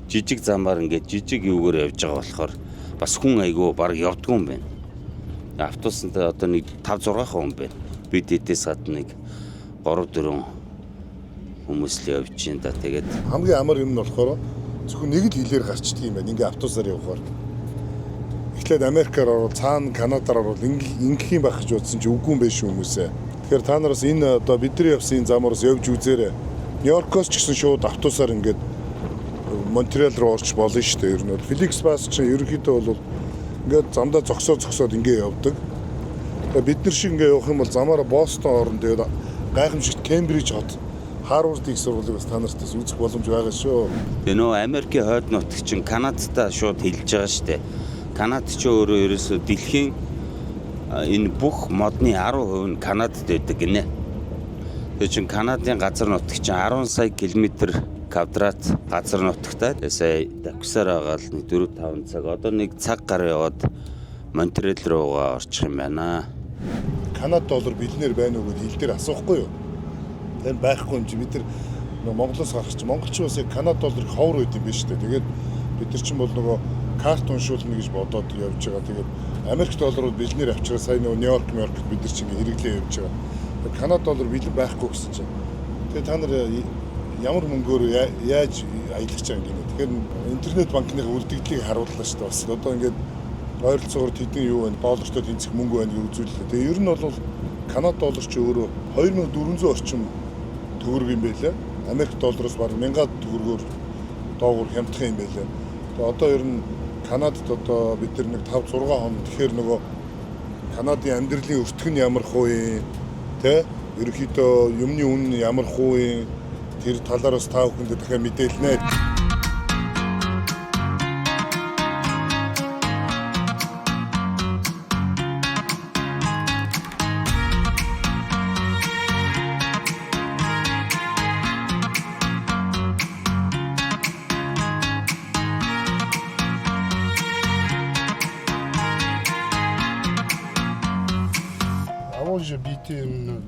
жижиг замаар ингээд жижиг юугаар явж байгаа болохоор бас хүн айгүй баг явдгүй юм байна. Автобусанд одоо нэг 5-6 хүн байна. Бид эдээс гадна нэг 3-4 хүмүүс л явж байна да. Тэгээд хамгийн амар юм нь болохоор зөвхөн нэг л хэлээр гарчдаг юм байна. Ингээ автобусаар явхаар. Эхлээд Америкаар ороод цаана Канадаар ороод ингэх юм байх гэж бодсон чи үгүй юм биш хүмүүсээ. Тэгэхээр та нараас энэ одоо бидний явсан энэ замаараас явж үзээрэй. Нью-Йоркоос ч гэсэн шууд автобусаар ингээд Монтреал руу орч болно шүү дээ. Ер нь Феликс бас ч ерөнхийдөө бол ингээд замдаа зогсоод ингээ явдаг. Тэгээ бид нар шиг ингээ явах юм бол замаараа Бостон орно. Тэгээд гайхамшигт Кембриж хот, Харвард их сургуулийг бас та нартаас үзэх боломж байгаа шүү. тэгээ нөгөө Америкийн хойд нутаг чинь Канадтай шууд хэлж байгаа шүү дээ. Канад ч өөрөө ерөөсөө дэлхийн энэ бүх модны 10% нь Канадад байдаг гинэ. Тэгээ чин Канадын газар нутаг чинь 10 сая км квадрат газар нутагтай. Сая таксаар байгаа л 4-5 цаг. Одоо нэг цаг гар яваад Монтреал руугаа орчих юм байна. Канад доллар бэлнээр байна уу гэдээ хэл дээр асуухгүй юу? Тэр байхгүй юм чи бид нар Монголоос гарах чи монголчин бас яг Канад долларыг ховор өгд юм биш үү? Тэгээд бид нар чинь бол нөгөө карт уншуулна гэж бодоод явж байгаа. Тэгээд Америк долларууд бэлнээр авчираа сая нөгөө Нью-Йорк бид нар чинь хэрэглээ явж байгаа. Канад доллар бэлэн байхгүй гэсэн чинь. Тэгээд та нар ямар мөнгөөр яаж аялагч байгаа юм. Тэгэхээр интернет банкны үлдэгдлийг харууллаа шүү дээ. Бас одоо ингээд ойролцоогоор тэдний юу байна? Доллартай тэнцэх мөнгө байна гэж үзүүллээ. Тэгээ ер нь бол Канад доллар ч өөрөө 2400 орчим төгрөг юм байлаа. Америк доллароос бараг 1000 төгрөгөөр доогуур хямдах юм байлаа. Тэгээ одоо ер нь Канадад одоо бид нар нэг 5-6 хоног тэгэхээр нөгөө Канадын амьдралын өртгөн ямар хувийн тэ ерөнхийдөө юмны үн ямар хувийн тэр талаараас та бүхэнд дахиад мэдээлнэ. Avant j'habitais en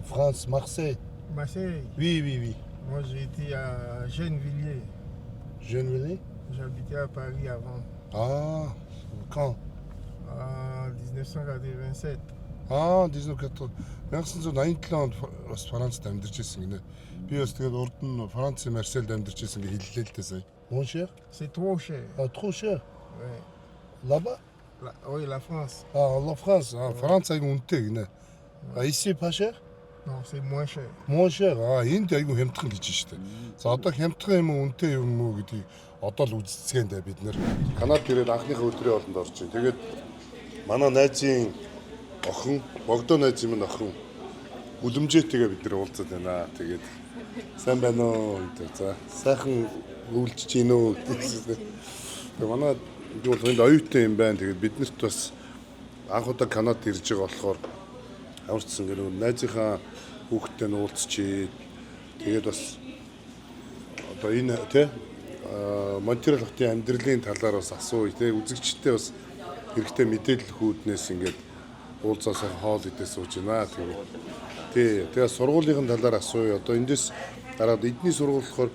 France, Marseille. Marseille. Oui. Moi, j'étais à Gennevilliers. Gennevilliers? J'habitais à Paris avant, Ah, quand? en 1987. Аа 1987 онд бас Францад амьдарч ирсэн гинэ. Би бас тэгээд урд нь Францын Марсельд амьдарч ирсэн гэж хэллээ л дээ сая. Mon cher? C'est trop cher. Ah, trop cher. Ouais. Là-bas? Oui, la France. Ah, la France. Ah, Франц айгу үнэтэй гинэ. А ici pas cher? Non, c'est moins cher. Moins cher. Аа энд айгу хямдхан гэж штэ. За одоо хямдхан юм уу үнэтэй юм уу гэдгийг одоо л үзцгээндээ бид нэр Канад ирээд анхныхаа өдрийн олонд орж ийн. Тэгээд манай найзын охин, Богдоо найзын минь охин үлэмжээтэйгээ бид нэр уулзаад байна. Тэгээд сайн байна уу гэдэг. За сайхан үүлжиж гин үү гэдэг. Тэгээд манай би бол энд оюутан юм байна. Тэгээд биднэрт бас анх удаа Канад ирж байгаа болохоор аварцсан гэнэ найзынхаа хүүхдтэй нь уулзчихэд тэгээд бас одоо энэ тий Монтреал хотын амьдралын талаар бас асууя тий үзэгчтэй бас хэрэгтэй мэдээлэл хүүднээс ингээд уулзаа сайхан хоол идээ сууж байна. Тэгээд сургуулийн талаар асууя. Одоо эндээс дараад эдний сургууль болохоор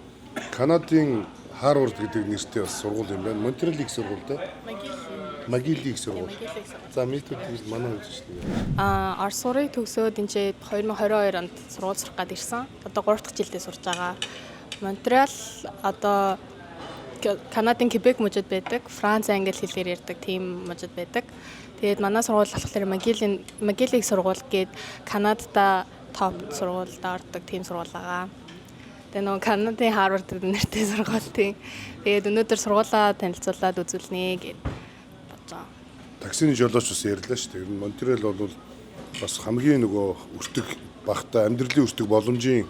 Канадын Харвард гэдэг нэртэй бас сургууль юм байна. Монтреал их сургуультай. Магил их сургууль. За мэдээд манай үзэгчтэй. Орос сурыг төгсөөд энэ 2022 онд сургууль сурах гээд ирсэн. Одоо 3 дахь жилдээ сурж байгаа. Монтреал одоо Канадын Кебек мужид байдаг. Франц, англи хэлээр ярьдаг тийм мужид байдаг. Тэгээд манай сургууль болохоор Магиллийн сургууль гээд Канадада топ сургуульд ордог тийм сургууль байгаа. Тэгээд нөгөө Канадын Harvard нэртэй сургууль тийм. Тэгээд өнөөдөр сургуулаа танилцуулаад үзүүлнэ гэж бодож байгаа. Таксины жолооч бас ярьлаа шүү дээ. Ер нь Монтреал бол бас хамгийн нөгөө өртөг багтаа амьдралын өртөг боломжийн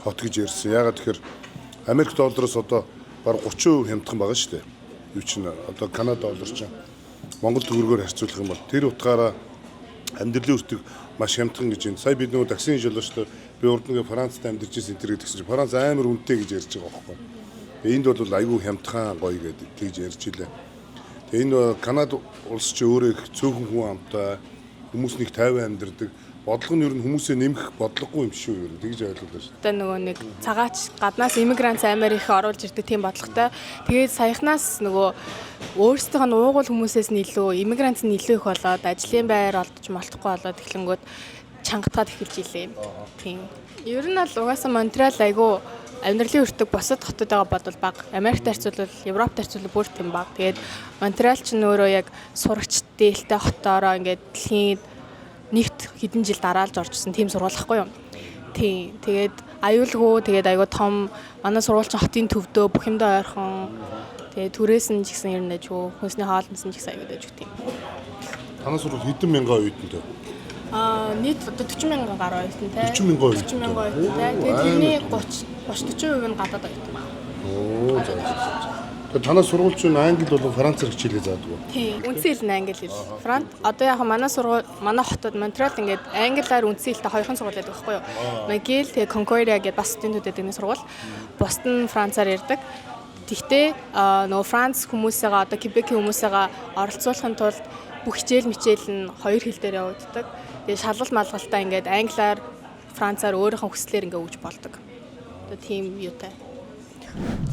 хот гэж ярьсан. Ягаад тэгэхээр Америк доллароос одоо бараг 30% хямдхан байгаа шүү дээ. Юу чинь одоо Канада доллар чинь Монгол төгрөгөөр харьцуулах юм бол тэр утгаараа амьдралын өртөг маш хямдхан гэж байна. Сая бид нөгөө таксины жолоочтой би урд нэг Францад амьдарч ирсэн энэ гэсэн чинь Франц амар үнэтэй гэж ярьж байгаа байхгүй. Энд бол айгүй хямдхан гоё гэдэг тэгж ярьж илээ. Тэгээ энэ Канада улс чи өөрөө их цөөхөн хүн амтай хүмүүс нэг 50 амьдардаг. Бодлого нь ер нь хүмүүсээ нэмэх бодлогогүй юм шүү юу тэгж ойлголоо шүү. Одоо нөгөө нэг цагаач гаднаас иммигрант амар их оруулж ирдэг тийм бодлоготой. Тэгээд саяхнаас нөгөө өөрсдийнх нь уугуул хүмүүсээс нь илүү иммигрант нь илүү их болоод ажлын байр олдож молдохгүй болоод эхлэнгүүд чангатгаад эхэлж илээ. Тийм. Ер нь бол угаасаа Монтреал айгүй амьдралын өртөг бусад хотуудаа бодвол бага. Америкт харьцуулбал Европт харьцуулбал бүр тийм бага. Тэгээд Монтреал ч нөөрөө яг сурагч дээлтэй хотоороо ингээд дэлхийн нэгт хэдэн жил дараалж оржсэн тийм сургууль ахгүй юу. Тийм. Тэгээд аюулгүй тэгээд айгүй том манай сургууль чинь хотын төвдөө бүх юмдаа ойрхон. Тэгээд түрээс нь ч гэсэн ер нь ажгүй хүнсний хаалнаас нь ч гэсэн аюул дэж үт юм. Танай сургууль хэдэн мянган оюутантай? Нийт одоо 40 мянган гаруй оюутантай. 40 мянган оюутантай. 40 мянган оюутантай. Тэгээд тэрний 30-40% нь гадаад оюутан байна. Оо за. Тэгээд танай сургууль чинь англи болон францаар хичээлээ заадаг уу? Тийм. Үндсэн хэл нь англи хэл. Франц одоо яг манай сургууль манай хотод Монтреал ингээд англиар үндсэн хэлтэй хоёрхан сургууль байдаг байхгүй юу? Магил тэгээд Concordia гэдэг бас студентүүд байдаг сургууль. Бусд нь францаар ярьдаг. Гэхдээ нөгөө Франц хүмүүсээгаа одоо Quebec-ийн хүмүүсээгаа оролцуулахын тулд бүх хичээл мичээл нь хоёр хэл дээр явагддаг. Тэгээд шалгалт малгалтаа ингээд англиар, францаар өөрийнхөө хүслээр ингээд өгж болдог. Одоо тийм юутай.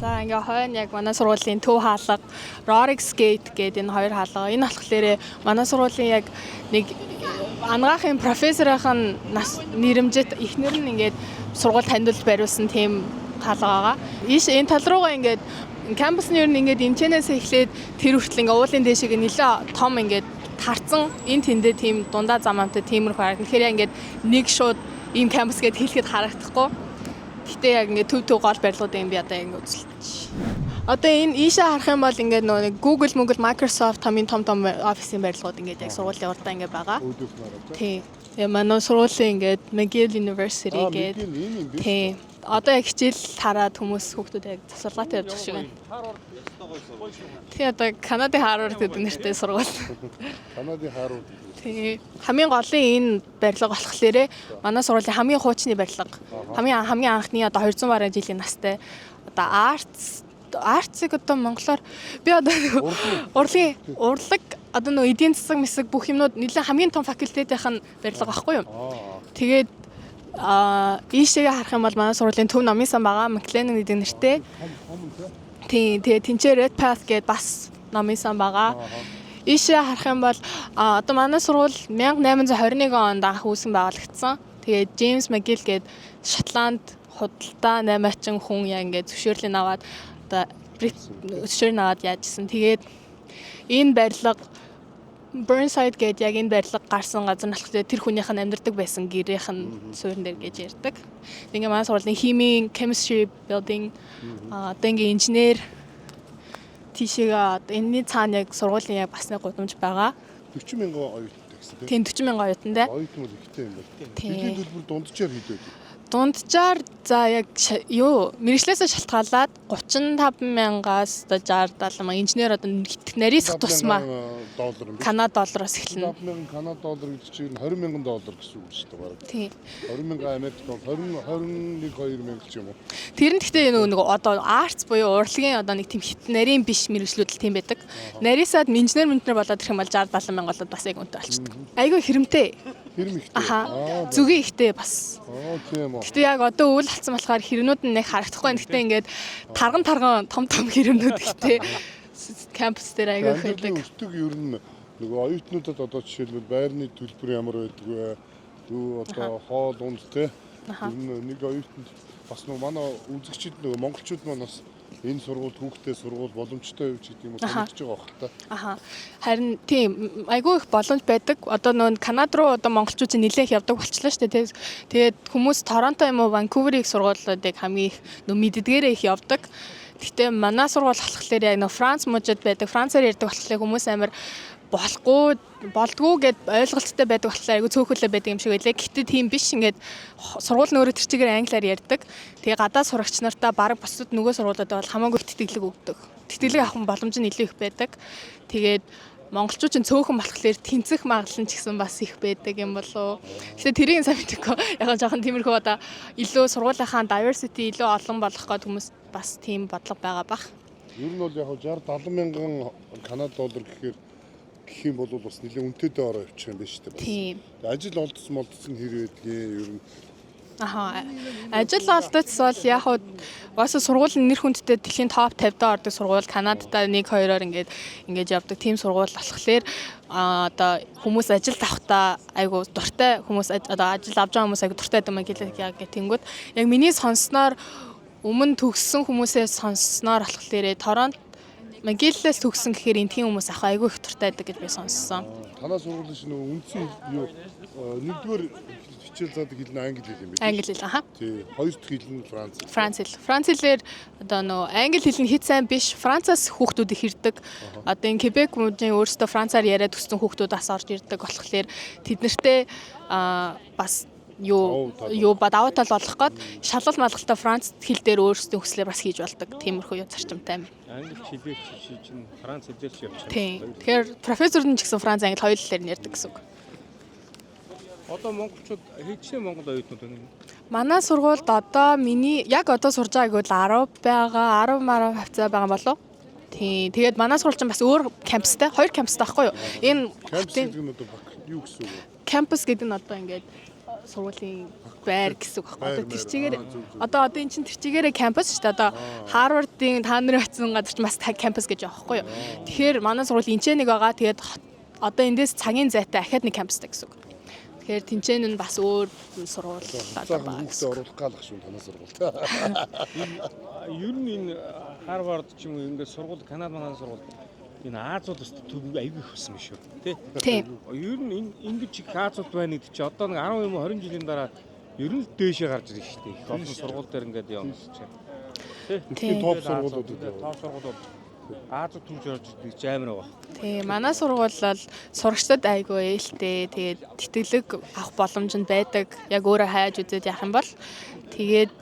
За ингээ хойно яг манай сургуулийн төв хаалга Rorix Gate гэдэг энэ хоёр хаалга. Энэ болохоор манай сургуулийн яг нэг анагаахын профессорын нас нэрэмжит эхнэр нь ингээд сургууль танилцуулж бариулсан тийм хаалга байгаа. Ийш энэ тал руугаа ингээд кампусны ер нь ингээд эмчнээс эхлээд тэр хүртэл ингээ уулын дэшиг нэлээ том ингээд тарцсан энэ тэндээ тийм дундаа зам амтай тиймэрхүү харагдана. Тэгэхээр ингээд нэг шууд ийм кампус гэд хэлэхэд харагдахгүй. Гэтэ яг ингээд төв гол барилгуудыг би одоо ингэ үзэлж. Одоо энэ ийшээ харах юм бол ингээд нөгөө Google, Microsoft хамгийн том офисын барилгууд ингээд яг сургуулийн урдаа ингээд байгаа. Тийм. Манай сургуулийн ингээд McGill University гэдэг. Тийм. Одоо яг хичээл хараад хүмүүс хүүхдүүд яг засваргаатай явж байгаа шиг байна. Тийм одоо Канадын Harvard гэдэг нэртэй сургууль. Канадын Harvard. Тийм. Хамгийн голын энэ барилга болохоор манай сургуулийн хамгийн хуучны барилга. Хамгийн анхны одоо 200 баруун жилийн настай. Одоо арцыг одоо монголоор би одоо урлаг одоо нөгөө эдийн засаг мэсэг бүх юмнууд нэлээд хамгийн том факультетийн барилга байхгүй юу? Тэгээд ийшээгээ харах юм бол манай сургуулийн төв номын сан байгаа. Maclean гэдэг нэртэй. Тийм. Тэгээд тэнцээ Red Path гэдэг бас номын сан байгаа. Ийшээ харах юм бол одоо манай сургууль 1821 онд анх үүсгэн байгуулагдсан. Тэгээд James McGill гээд Шотланд худалдаа 8-ачин хүн яа ингээд зөвшөөрлийг аваад одоо зөвшөөрөл аваад яажсэн. Тэгээд энэ барилга Burnside гэдэг яг энэ барилга гарсан газар нь болохоор тэр хүнийх нь амьдардаг байсан гэрийнх нь суурин дээр гэж ярьдаг. Ингээ манай сургуулийн химийн chemistry building одоо ингээ инженер тийшээгээ энэний цаана яг сургуулийн яг бас нэг гудамж байгаа. 40 мянган оюутантай гэсэн тийм. 40 мянган оюутантай. Оюутан бол ихтэй юм байна. Жилийн төлбөр дунджаар хэд вэ? Дунджаар за яг мэрэгчлээсээ шалтгаалаад 35 мянгаас до 60 70 мянган инженер одоо нарийсах тусмаа Канада доллароос эхэлнэ. 50 мянган Канада доллар гэж чинь 20 мянган доллар гэсэн үг шүү дээ. Тийм. 20 мянган Америк доллар 21-2 мянга ч юм уу. Тэр нь гэхдээ нөгөө одоо артс буюу урлагийн одоо нэг тийм хит нарийн биш мэрэгчлүүд л тийм байдаг. Нарийсаад инженер болоод ирэх юм бол 60 70 мянга болоод бас яг үнэтэй болчихдог. Айгүй хэрэмтэй. Хэрэм ихтэй. Аха. Зүгийн ихтэй бас. Тийм үү. Гэтэ яг одоо үйл болсон болохоор хэрэмнүүд нь нэг харагдахгүй байна. Гэтэ ингээд тарган том хэрэмнүүд ихтэй кампус дээр айгүй их байдаг. Өртөг ер нь нөгөө оюутнуудад одоо жишээлбэл байрны төлбөр ямар байдаг вэ? Юу одоо хоол унд те. Ер нь нэг оюутанд бас нөгөө манай үзэгчид нөгөө монголчууд маань бас Энэ сургууль хүүхдээ сургууль боломжтой юу ч гэдэг юм уу санагдаж байгаа бох та. Аха. Харин тийм айгүй их боломж байдаг. Одоо нөө Канада руу одоо монголчууд нэлээх явдаг болчихлоо шүү дээ. Тэгээд хүмүүс Торонто юм уу Ванкуверийг сургуулиудыг хамгийн их нөө мэддгээрээ их явдаг. Гэхдээ манай сургууль болохоор яг нөө Франц мужид байдаг. Францаар ярьдаг болохоор хүмүүс амар болдгоо гэд ойлголттой байдаг болохоор айгүй цөөхөлөө байдаг юм шиг байлаа. Гэтэ тийм биш. Ингээд сургууль нь өөрөө тэр чигээр англиар ярьдаг. Тэгээ гадаад сурагч нартаа баг бусад нөгөө сургуулиудад бол хамаагүй тэтгэлэг өгдөг. Тэтгэлэг авах боломж нь илүү их байдаг. Тэгээд монголчууд ч цөөхөн болохоор тэнцэх магадлал нь ч гэсэн бас их байдаг юм болов. Тэгэхээр тэрийг сайн мэдэхгүй. Яг жоохон тиймэрхүү одоо илүү сургуулийнхаа diversity илүү олон болгох гээд хүмүүс бас тийм бодлого байгаа бах. Ер нь бол яг 60-70 мянган Канада доллар гэхээр гэх юм бол бас нэлээд үнэтэй ороо явчих юм байна шүү дээ. Тийм. Ажил олдсон хэр байдгийг ер нь Аха. Ажил олдоц бол яг бас сургуулийн нэр хүндтэй дэлхийн топ 50-д ордог сургууль Канадад 1-2-оор ингэж явдаг тийм сургууль болохоор одоо хүмүүс ажил авахдаа айгу дуртай хүмүүс одоо ажил авч байгаа хүмүүс айгу дуртай гэдэг юм яг гэтэнгүүд яг миний сонссноор өмнө төгссөн хүмүүсээс сонссноор болохоор Торонто Магиллээс төгссөн гэхээр энтхийн хүмүүс ах айгүй их дуртай байдаг гэж би сонссон. Танаа сургуулийн шинэ үндсэн юу нэгдүгээр хичээл заадаг хэл нь англи хэл юм байна. Англи хэл аха. Тий. Хоёр дахь хэл нь Франц хэл. Франц хэлээр одоо нөө англи хэл нь хэд сайн биш. Францаас хүүхдүүд их ирдэг. Одоо энэ Quebec мужийн өөрсдөө францаар яриад өссөн хүүхдүүд бас орж ирдэг болохоор тэд нартэй бас юу давуу тал болох гээд шалгал малгалтаа Франц хэл дээр өөрсдөө хүслээр бас хийж болдог. Тиймэрхүү юу зарчимтай юм. Англи хэлээр чинь Франц хэлээр ч явж байгаа. Тийм. Тэгэхээр профессор нь ч гэсэн Франц англи хоёр хэлээр нь ярьдаг гэсэн үг. Одоо монголчууд хэдшээ монгол оюутнууд байна. Манай сургуульд одоо миний яг одоо сурж байгааг бол 10 байгаа, 10 мараа хавцаа байгаа болов. Тийм. Тэгээд манай сургууль чинь бас өөр кампустай, хоёр кампустай байхгүй юу? Энэ юу гэсэн үг вэ? Кампус гэдэг нь одоо ингээд сургуулийн байр гэсэн үг байхгүй. Тэр чигээр одоо энэ чинь тэр чигээрээ кампус шүү дээ. Одоо Харвардын та нарын очсон газар ч бас кампус гэж байгаа байхгүй юу? Тэгэхээр манай сургууль энэчээ нэг байгаа. Тэгээд одоо эндээс цагийн зайтай ахаад нэг кампустай гэсэн үг. Тэгэхээр тэнцэн нь бас өөр сургууль байгаа. Хүмүүсээ оруулах гаалах шүү танаа сургууль. Ер нь энэ Харвард ч юм уу ингээд сургууль Канада манай сургууль энэ Азууд өстө төв аягүй хөсөн биш үү тий. Тийм. Ер нь ингэж их Азууд байна гэдэг чи одоо нэг 10 юм 20 жилийн дараа ер нь дээшээ гарч ирэх шүү дээ. Их олон сургууль дээр ингээд явна гэж чинь. Тийм. Топ сургуулиуд Азууд төрж орж ирдэг ч амар байгаа. Тийм. Манай сургууль бол сурагчдад айгүй ээлтэй. Тэгээд тэтгэлэг авах боломж нь байдаг. Яг өөрөө хайж үзээд явах юм бол тэгээд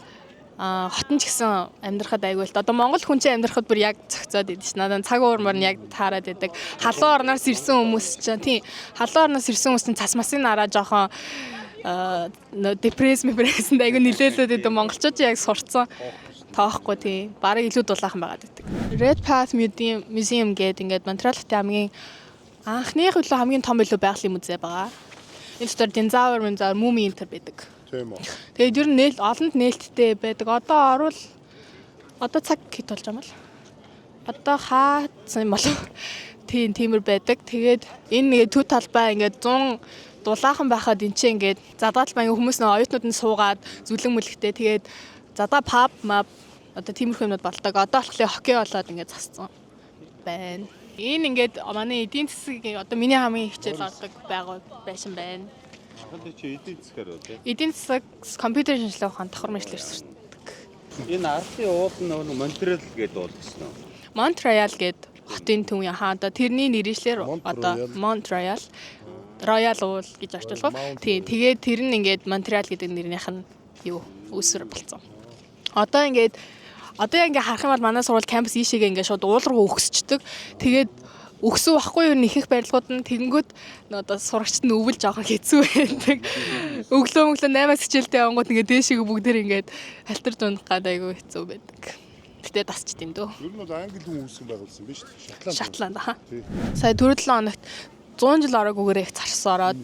хотон ч гэсэн амьдрахад айгүй л. Одоо Монгол хүн чинь амьдрахад бүр яг цогцоод идэв ш. Надад цаг уурмаар нь яг таарад идэг. Халуун орноос ирсэн хүмүүс чинь тийм. Халуун орноос ирсэн хүмүүс чинь цас масын нараа жоохон депресс айгүй нилээлээд идэв. Монголчууд яг сурцсан. Таахгүй тийм. Бараг илүү дулаахан байгаад идэг. Red Path Museum гэдэг ингээд Монреалт хамгийн анхных үлээ хамгийн том илүү байгалийн музей байгаа. Энэ ч динозавр, муми энтер байдаг. Тийм үү. Тэгээд ер нь олонд нээлттэй байдаг. Одоо цаг хэд болж байгаа юм бол? Одоо хаацсан юм болов? Тиймэр байдаг. Тэгээд энэ нэг төв талбай ингээд 100 дулаахан байхад энэ чинь ингээд задгаалбай хүмүүс нөө оюутнууд нь суугаад зүлэг мүлэгтэй тэгээд задгаа паб мап одоо тиймэрхүү юмнууд болдог. Одоо болохоор хоккей болоод ингээд засцсан байна. Энэ ингээд манай эдийн засгийн одоо миний хамгийн хичээл ордог байшин байна. Одоо чи эдийн засгаар үү? Эдийн засаг компьютер шинжилгээ ухаан давхар мэдлэр сурдаг. Энэ ардын уул нь Монреал гэдэг уул гэсэн үү? Монреал гэдэг хотын төв яхаа одоо тэрний нэршлэр одоо Монреал Роял уул гэж орчуулгав. Тийм. Тэгээд тэр нь ингээд Монреал гэдэг нэрнийх нь юу үүсвэр болсон. Одоо ингээд харах юм бол манай сургууль кампус ийшээгээ ингээд шууд уул руу өгсчдөг. Тэгээд өгсөн байхгүй юу их барилгууд нь тэгэнгүүт одоо сурагчд нь өвөл жоохон хэцүү байдаг. Өглөө 8-аас хичээлтэй ангууд ингээд дээшээ бүгдээр ингээд алтарч унах гад айгүй хэцүү байдаг. Гэтэ тасч тийм дөө. Ер нь бол англи хүн үүсгэн байгуулсан биз дээ. Шотланд хаа. Сая 4-7 хоногт 100 жил ороогүй их царс ороод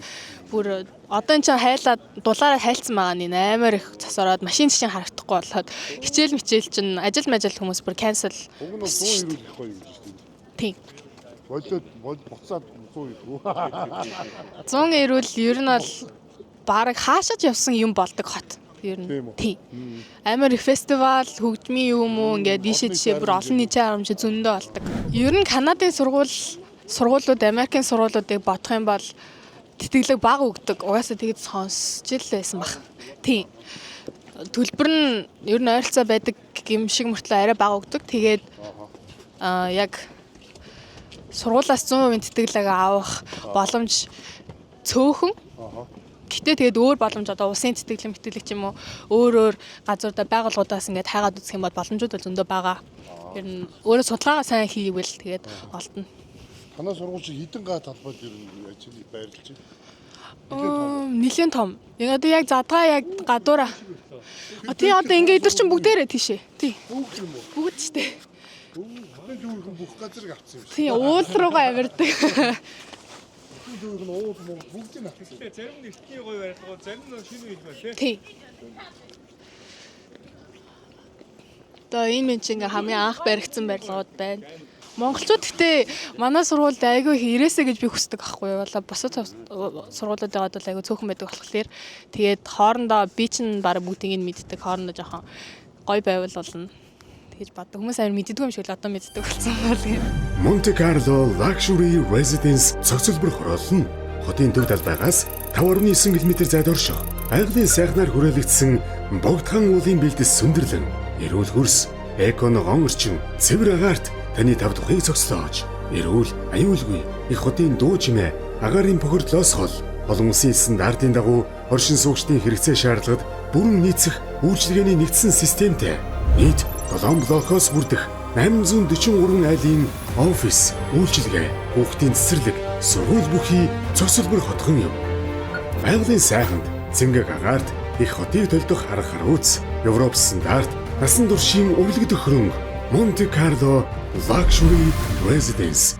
бүр одоо энэ хайлаад дулаараа хайлцсан байгаа нь амар их цас ороод машин чинь харагдахгүй болоод хичээл чинь ажил хүмүүс бүр cancel. Уг нь бол 100 ирүүл ихгүй юм шүү дээ. Тийм. Болоод буцаад 100 ирүү. 100 ирүүл ер нь бол баг хаашаач явсан юм болдог хот. Ер Тийм үү? нь. Тийм. Амар их фестивал, хөгжмийн юм уу ингээд дишээ бүр олон нийтийн харамж зөндөө болдог. Ер нь Канадын сургуулиуд, Америкийн сургуулиудыг бодох юм бол тэтгэлэг бага өгдөг. Угаасаа тэгж сонсч л байсан баг. Тийм. Төлбөр нь ер нь ойролцоо байдаг юм шиг мөртлөө арай бага өгдөг. Тэгээд яг сургуулиас 100% тэтгэлэг авах боломж цөөхөн. Гэтэ тэгээд өөр боломж одоо усын тэтгэлэг мэтгэлэг ч юм уу өөр газруудаа байгууллагуудаас ингээд хайгаад үзэх юм бол боломжууд бол зөндөө байгаа. Ер нь өөрөө судалгаагаа сайн хийвэл тэгээд олдно. Танай сургууль шиг хэдэн га талбайд ер нь ажил байрлаж байна? Нилийн том. Одоо яг задгаа яг гадуура. Тий одоо ингээд эдгээр чинь бүгдээрээ тийшээ. Тий. Бүгд ч тий. Хамгийн дүүрхэн бүх газрыг авсан юм шиг. Тий уул руугаа авирдаг. Дүүрхэн уул бүгдийг авсан. Зарим нь эртний гоё барилгууд, зарим нь шинэ үйл байна Тий. тий. Одоо энэ мэн чинь ингээ хамгийн анх баригдсан барилгууд байна. Монголчууд гэхдээ манай сургуульд айгүй их ирээсэй гэж би хүсдэг байхгүй юу. Вала бусад сургуулиудаа бол айгүй цөөхөн байдаг болохоор тэгээд хоорондоо би чинь баг бүгдийг нь мэддэг. Хоорондоо жоохон гоё байвал болно. Тэгэж боддог. Хүмүүс амар мэддэг юм шиг л одоо мэддэг болсон байна. Monte Carlo Luxury Residence цогцлбор хороол нь хотын төв талбайгаас 5.9 км зайд орших. Байгалийн сайхнаар хүрээлэгдсэн богдхан уулын бэлдэс сүндэрлэн, эрүүл хөрс, эконогон орчин, цэвэр агаарт таны тав тухыг зогслоож, эрүүл, аюулгүй, их хотын дуу чимээ, агаарын бохирдлоос хол, олон улсын стандартын дагуу оршин суугчдын хэрэгцээ шаардлагад бүрэн нийцэх үйлчилгээний нэгдсэн системтэй нийт 7 блокоос бүрдэх 843 айлын офис, үйлчилгээ, хүүхдийн цэцэрлэг, сургууль бүхий цогцлбор хотхон юм. Байгалийн сайханд цэнгэг агаарт их хотыг төлдөх арга харууц, Европ стандарт, насан туршийн өвлөгдөх хөрөнгө, Monte Carlo Luxury Residence.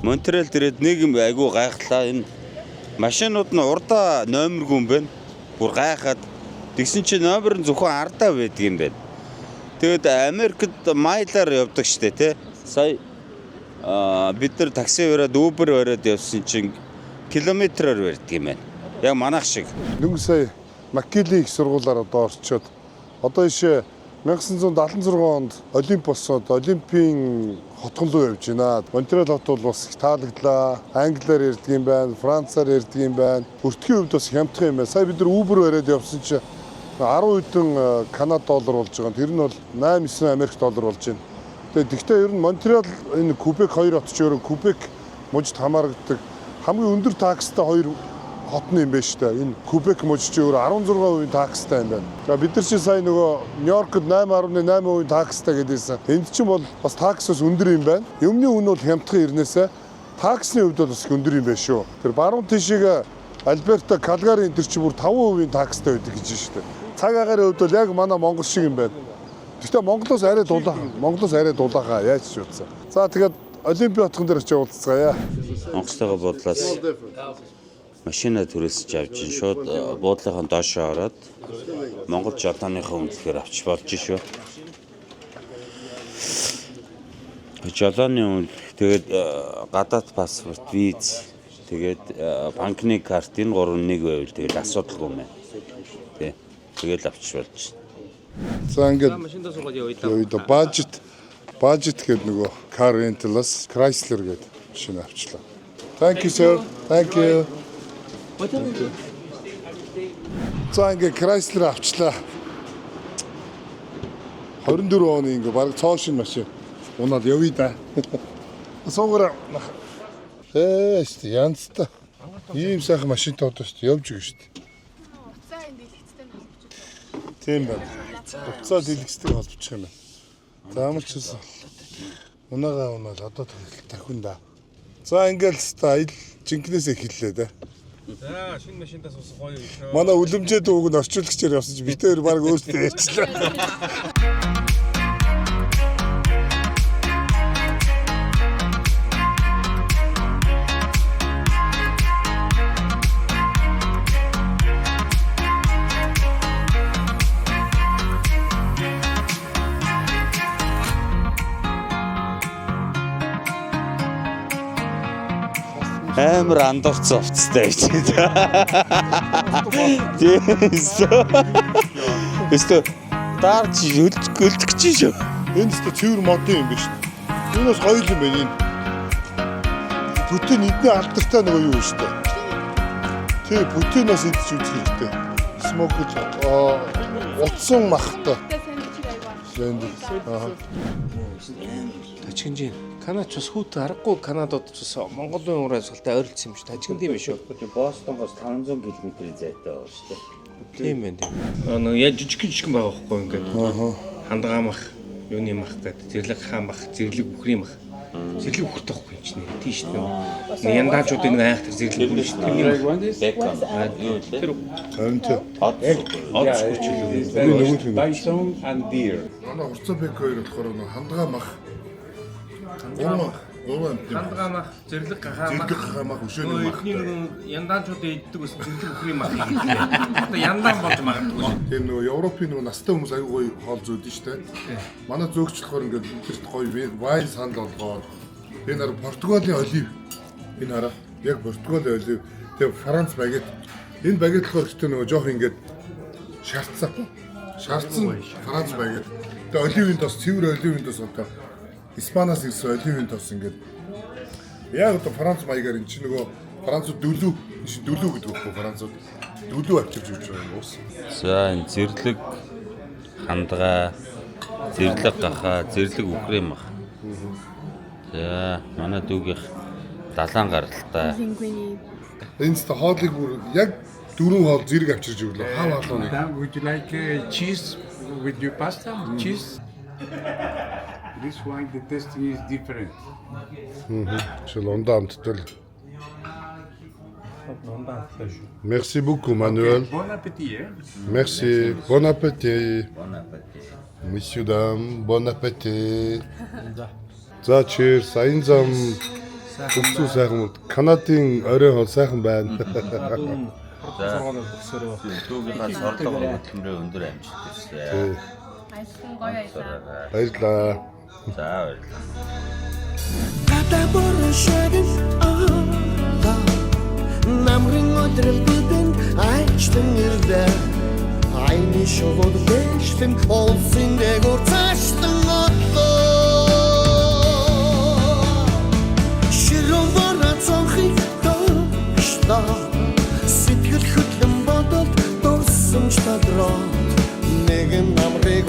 Монтреалд ирээд нэг юм айгүй гайхлаа. Энэ машинууд нь урдаа номергүй юм байна. Бүр гайхаад тэгсэн чинь номер нь зөвхөн ардаа байдаг юм байна. Тэгэд Америкт майлаар явдаг штэ тий. Сая бид нар такси бариад Uber бариад явсан чинь километрээр барьдаг юм байна. Яг манайх шиг. Дөнгөж сая Маккили их сургуулаар одоо орчоод одоо ишээ 1976 онд Олимп босоод Олимпийн хотхон руу явж байна. Монтреал хот бол бас их таалагдлаа. Англиар ярьдаг юм байна, Францаар ярьдаг юм байна. Өртгийн хувьд бас хямдхан юм байна. Сая бид нар Uber бариад явсан чинь 10 хэдэн Канада доллар болж байгаа. Тэр нь бол 8-9 Америк доллар болж байна. Тэгэхдээ ер нь Монтреал энэ Кубек 2 хот ч өөрөө Кубек мужид хамаардаг хамгийн өндөр такстай 2 хот юм байна шүү дээ. Энэ Кубек мужид ч өөрөө 16% такстай юм байна. За бид нар чи сая нөгөө Нью-Йоркд 8.8% такстай гэдээсэн. Энд чинь бол бас такс бас өндөр юм байна. Юмны үн бол хямдхан ирнээсээ таксны хувьд бол бас өндөр юм байна шүү. Тэр баруун тишээ Альберта, Калгари энэ төр чи бүр 5% такстай байдаг гэж шүү дээ. Цаг агаарын хувьд бол яг манай Монгол шиг юм байна. Гэхдээ Монголоос арай дулаагаа яаж ч утсан. За тэгээд Олимпийн хотхон дээр очиж уулзцгаая. Монголтойгоо буудлаас машина түрээсэж авч ин шууд буудлынхаа доошоо ороод Монгол жолооныхаа үнэлэхээр авч болж шүү. Жолооны үнэлэх тэгээд гадаад паспорт, виз, тэгээд банкны картын 3-1 байвал тэгээд асуудалгүй юм байна. Тэ. Тэгээд авч болж. За ингээд явъя budget гэдэг нөгөө car rental-аас Chrysler гэдэг машин авчлаа. Thank you sir. Thank you. За ингээд Chrysler авчлаа. 24 оны ингээд баг цоо шин машин. Унаад явъя да. Суугаар шүү янзтай. Ийм сайхан машинтай одоо шүү явж байгаа шүү. Тийм байна. Уцаа дэлгэцтэй холбочих юм байна. За амарч хэлсэн. Унаагаа унаал одоо тахын да. За ингээл стайл жинкнээсээ хэллээ да. За шинэ машинтаас ус гоё юм шүү. Манай үлэмжээ дүүг нь орчуулагчаар явсан чи бид хоёр баг өөрсдөө ярьчлаа. амар андуурсан хувцастай байж байна. Эсвэл даарч өлдөх чинь шүү. Энэ ч цэвэр модын юм биш. Юунаас гоё юм бэ энэ? Путин эдний алдартай нөгөө юу шүү дээ. Тий, Путинаас идэж үзэх хэрэгтэй. Смокж утсан махтай. Тажигнжийн Канад ч бас хүүт аргагүй Канадад ч бас Монголын ураас салтай ойролцсон юм шүү. Тажигнд юм шүү. Бостонгоос 500 км зайтай байна шүү дээ. Тийм байна тийм. Нэг яаж жижиг байгаа байхгүй ингээд. Хандагаа мах, юуны мах гэдэг зэрлэг хаан мах, зэрлэг бүхрийн мах. Зэрлэг бүхртэй байхгүй юм чинь. Тийш нөө. Яндаачуудын нэг айхтар зэрлэг бүхрийн шүү. Тэр Bison and deer. Манай урцсан бэк хоёр болохоор нэг хандагаа мах. хандагаа мах, зэрлэг гахаа мах, өшөөний мах. Яндаачуудын иддэг ус зэрлэг бүхрийн мах. Одоо яндаан болж магадгүй. Тэр нөгөө Европын нөгөө настай хүмүүс аягүй гоё хоол зөөдөн штэ. Манай зөөгч болохоор ингээд бидэрт гоё вайн санд болгоод энэ хараа Португалийн олив. Энэ хараа яг Португалийн олив. Тэгээ Франц багет. Энэ багет болохоор ихтэй нөгөө жоох ингээд шаардсан Франц багет. Тэгээ оливын тос цэвэр оливын тос одоо Испаниас ирсэн оливын тос ингээд яг одоо Франц маягаар эн чинь нөгөө Францууд дөлөв гэдэг байхгүй Францууд дөлөв авчирч өгч байгаа юм уус. За энэ зэрлэг хандагаа, зэрлэг гахаа, зэрлэг бүхрийн мах. За манай дүүгийнх далаан гаралтай. Энэ ч хоолыг бүр яг 4 хоол зэрэг авчирч өглөө. Хаа хоолны. Would you like cheese with your pasta? Cheese? This one, the tasting is different. Merci beaucoup, Manuel. Bon appétit, hein? Merci. Bon appétit. Monsieur, dame, bon appétit. За, cheers. Сайн зам. Бүгд сайхан. Канадын орой хоол сайхан байна. Дүүгийнхаа сорлого хөдөлмөрийн өндөр амжилт хүсье. Баярлалаа, гоё баярлалаа. Баярлалаа. За баярлалаа. Намрын өдрөл бидэн айчтэн ирдэ айны шолод дэштэн олсын дэгор цаштэн отлоо широн варна цонхи тошта сэтгэл хөдлөн бодолд дурсан ч тадраа нэгэн намрыг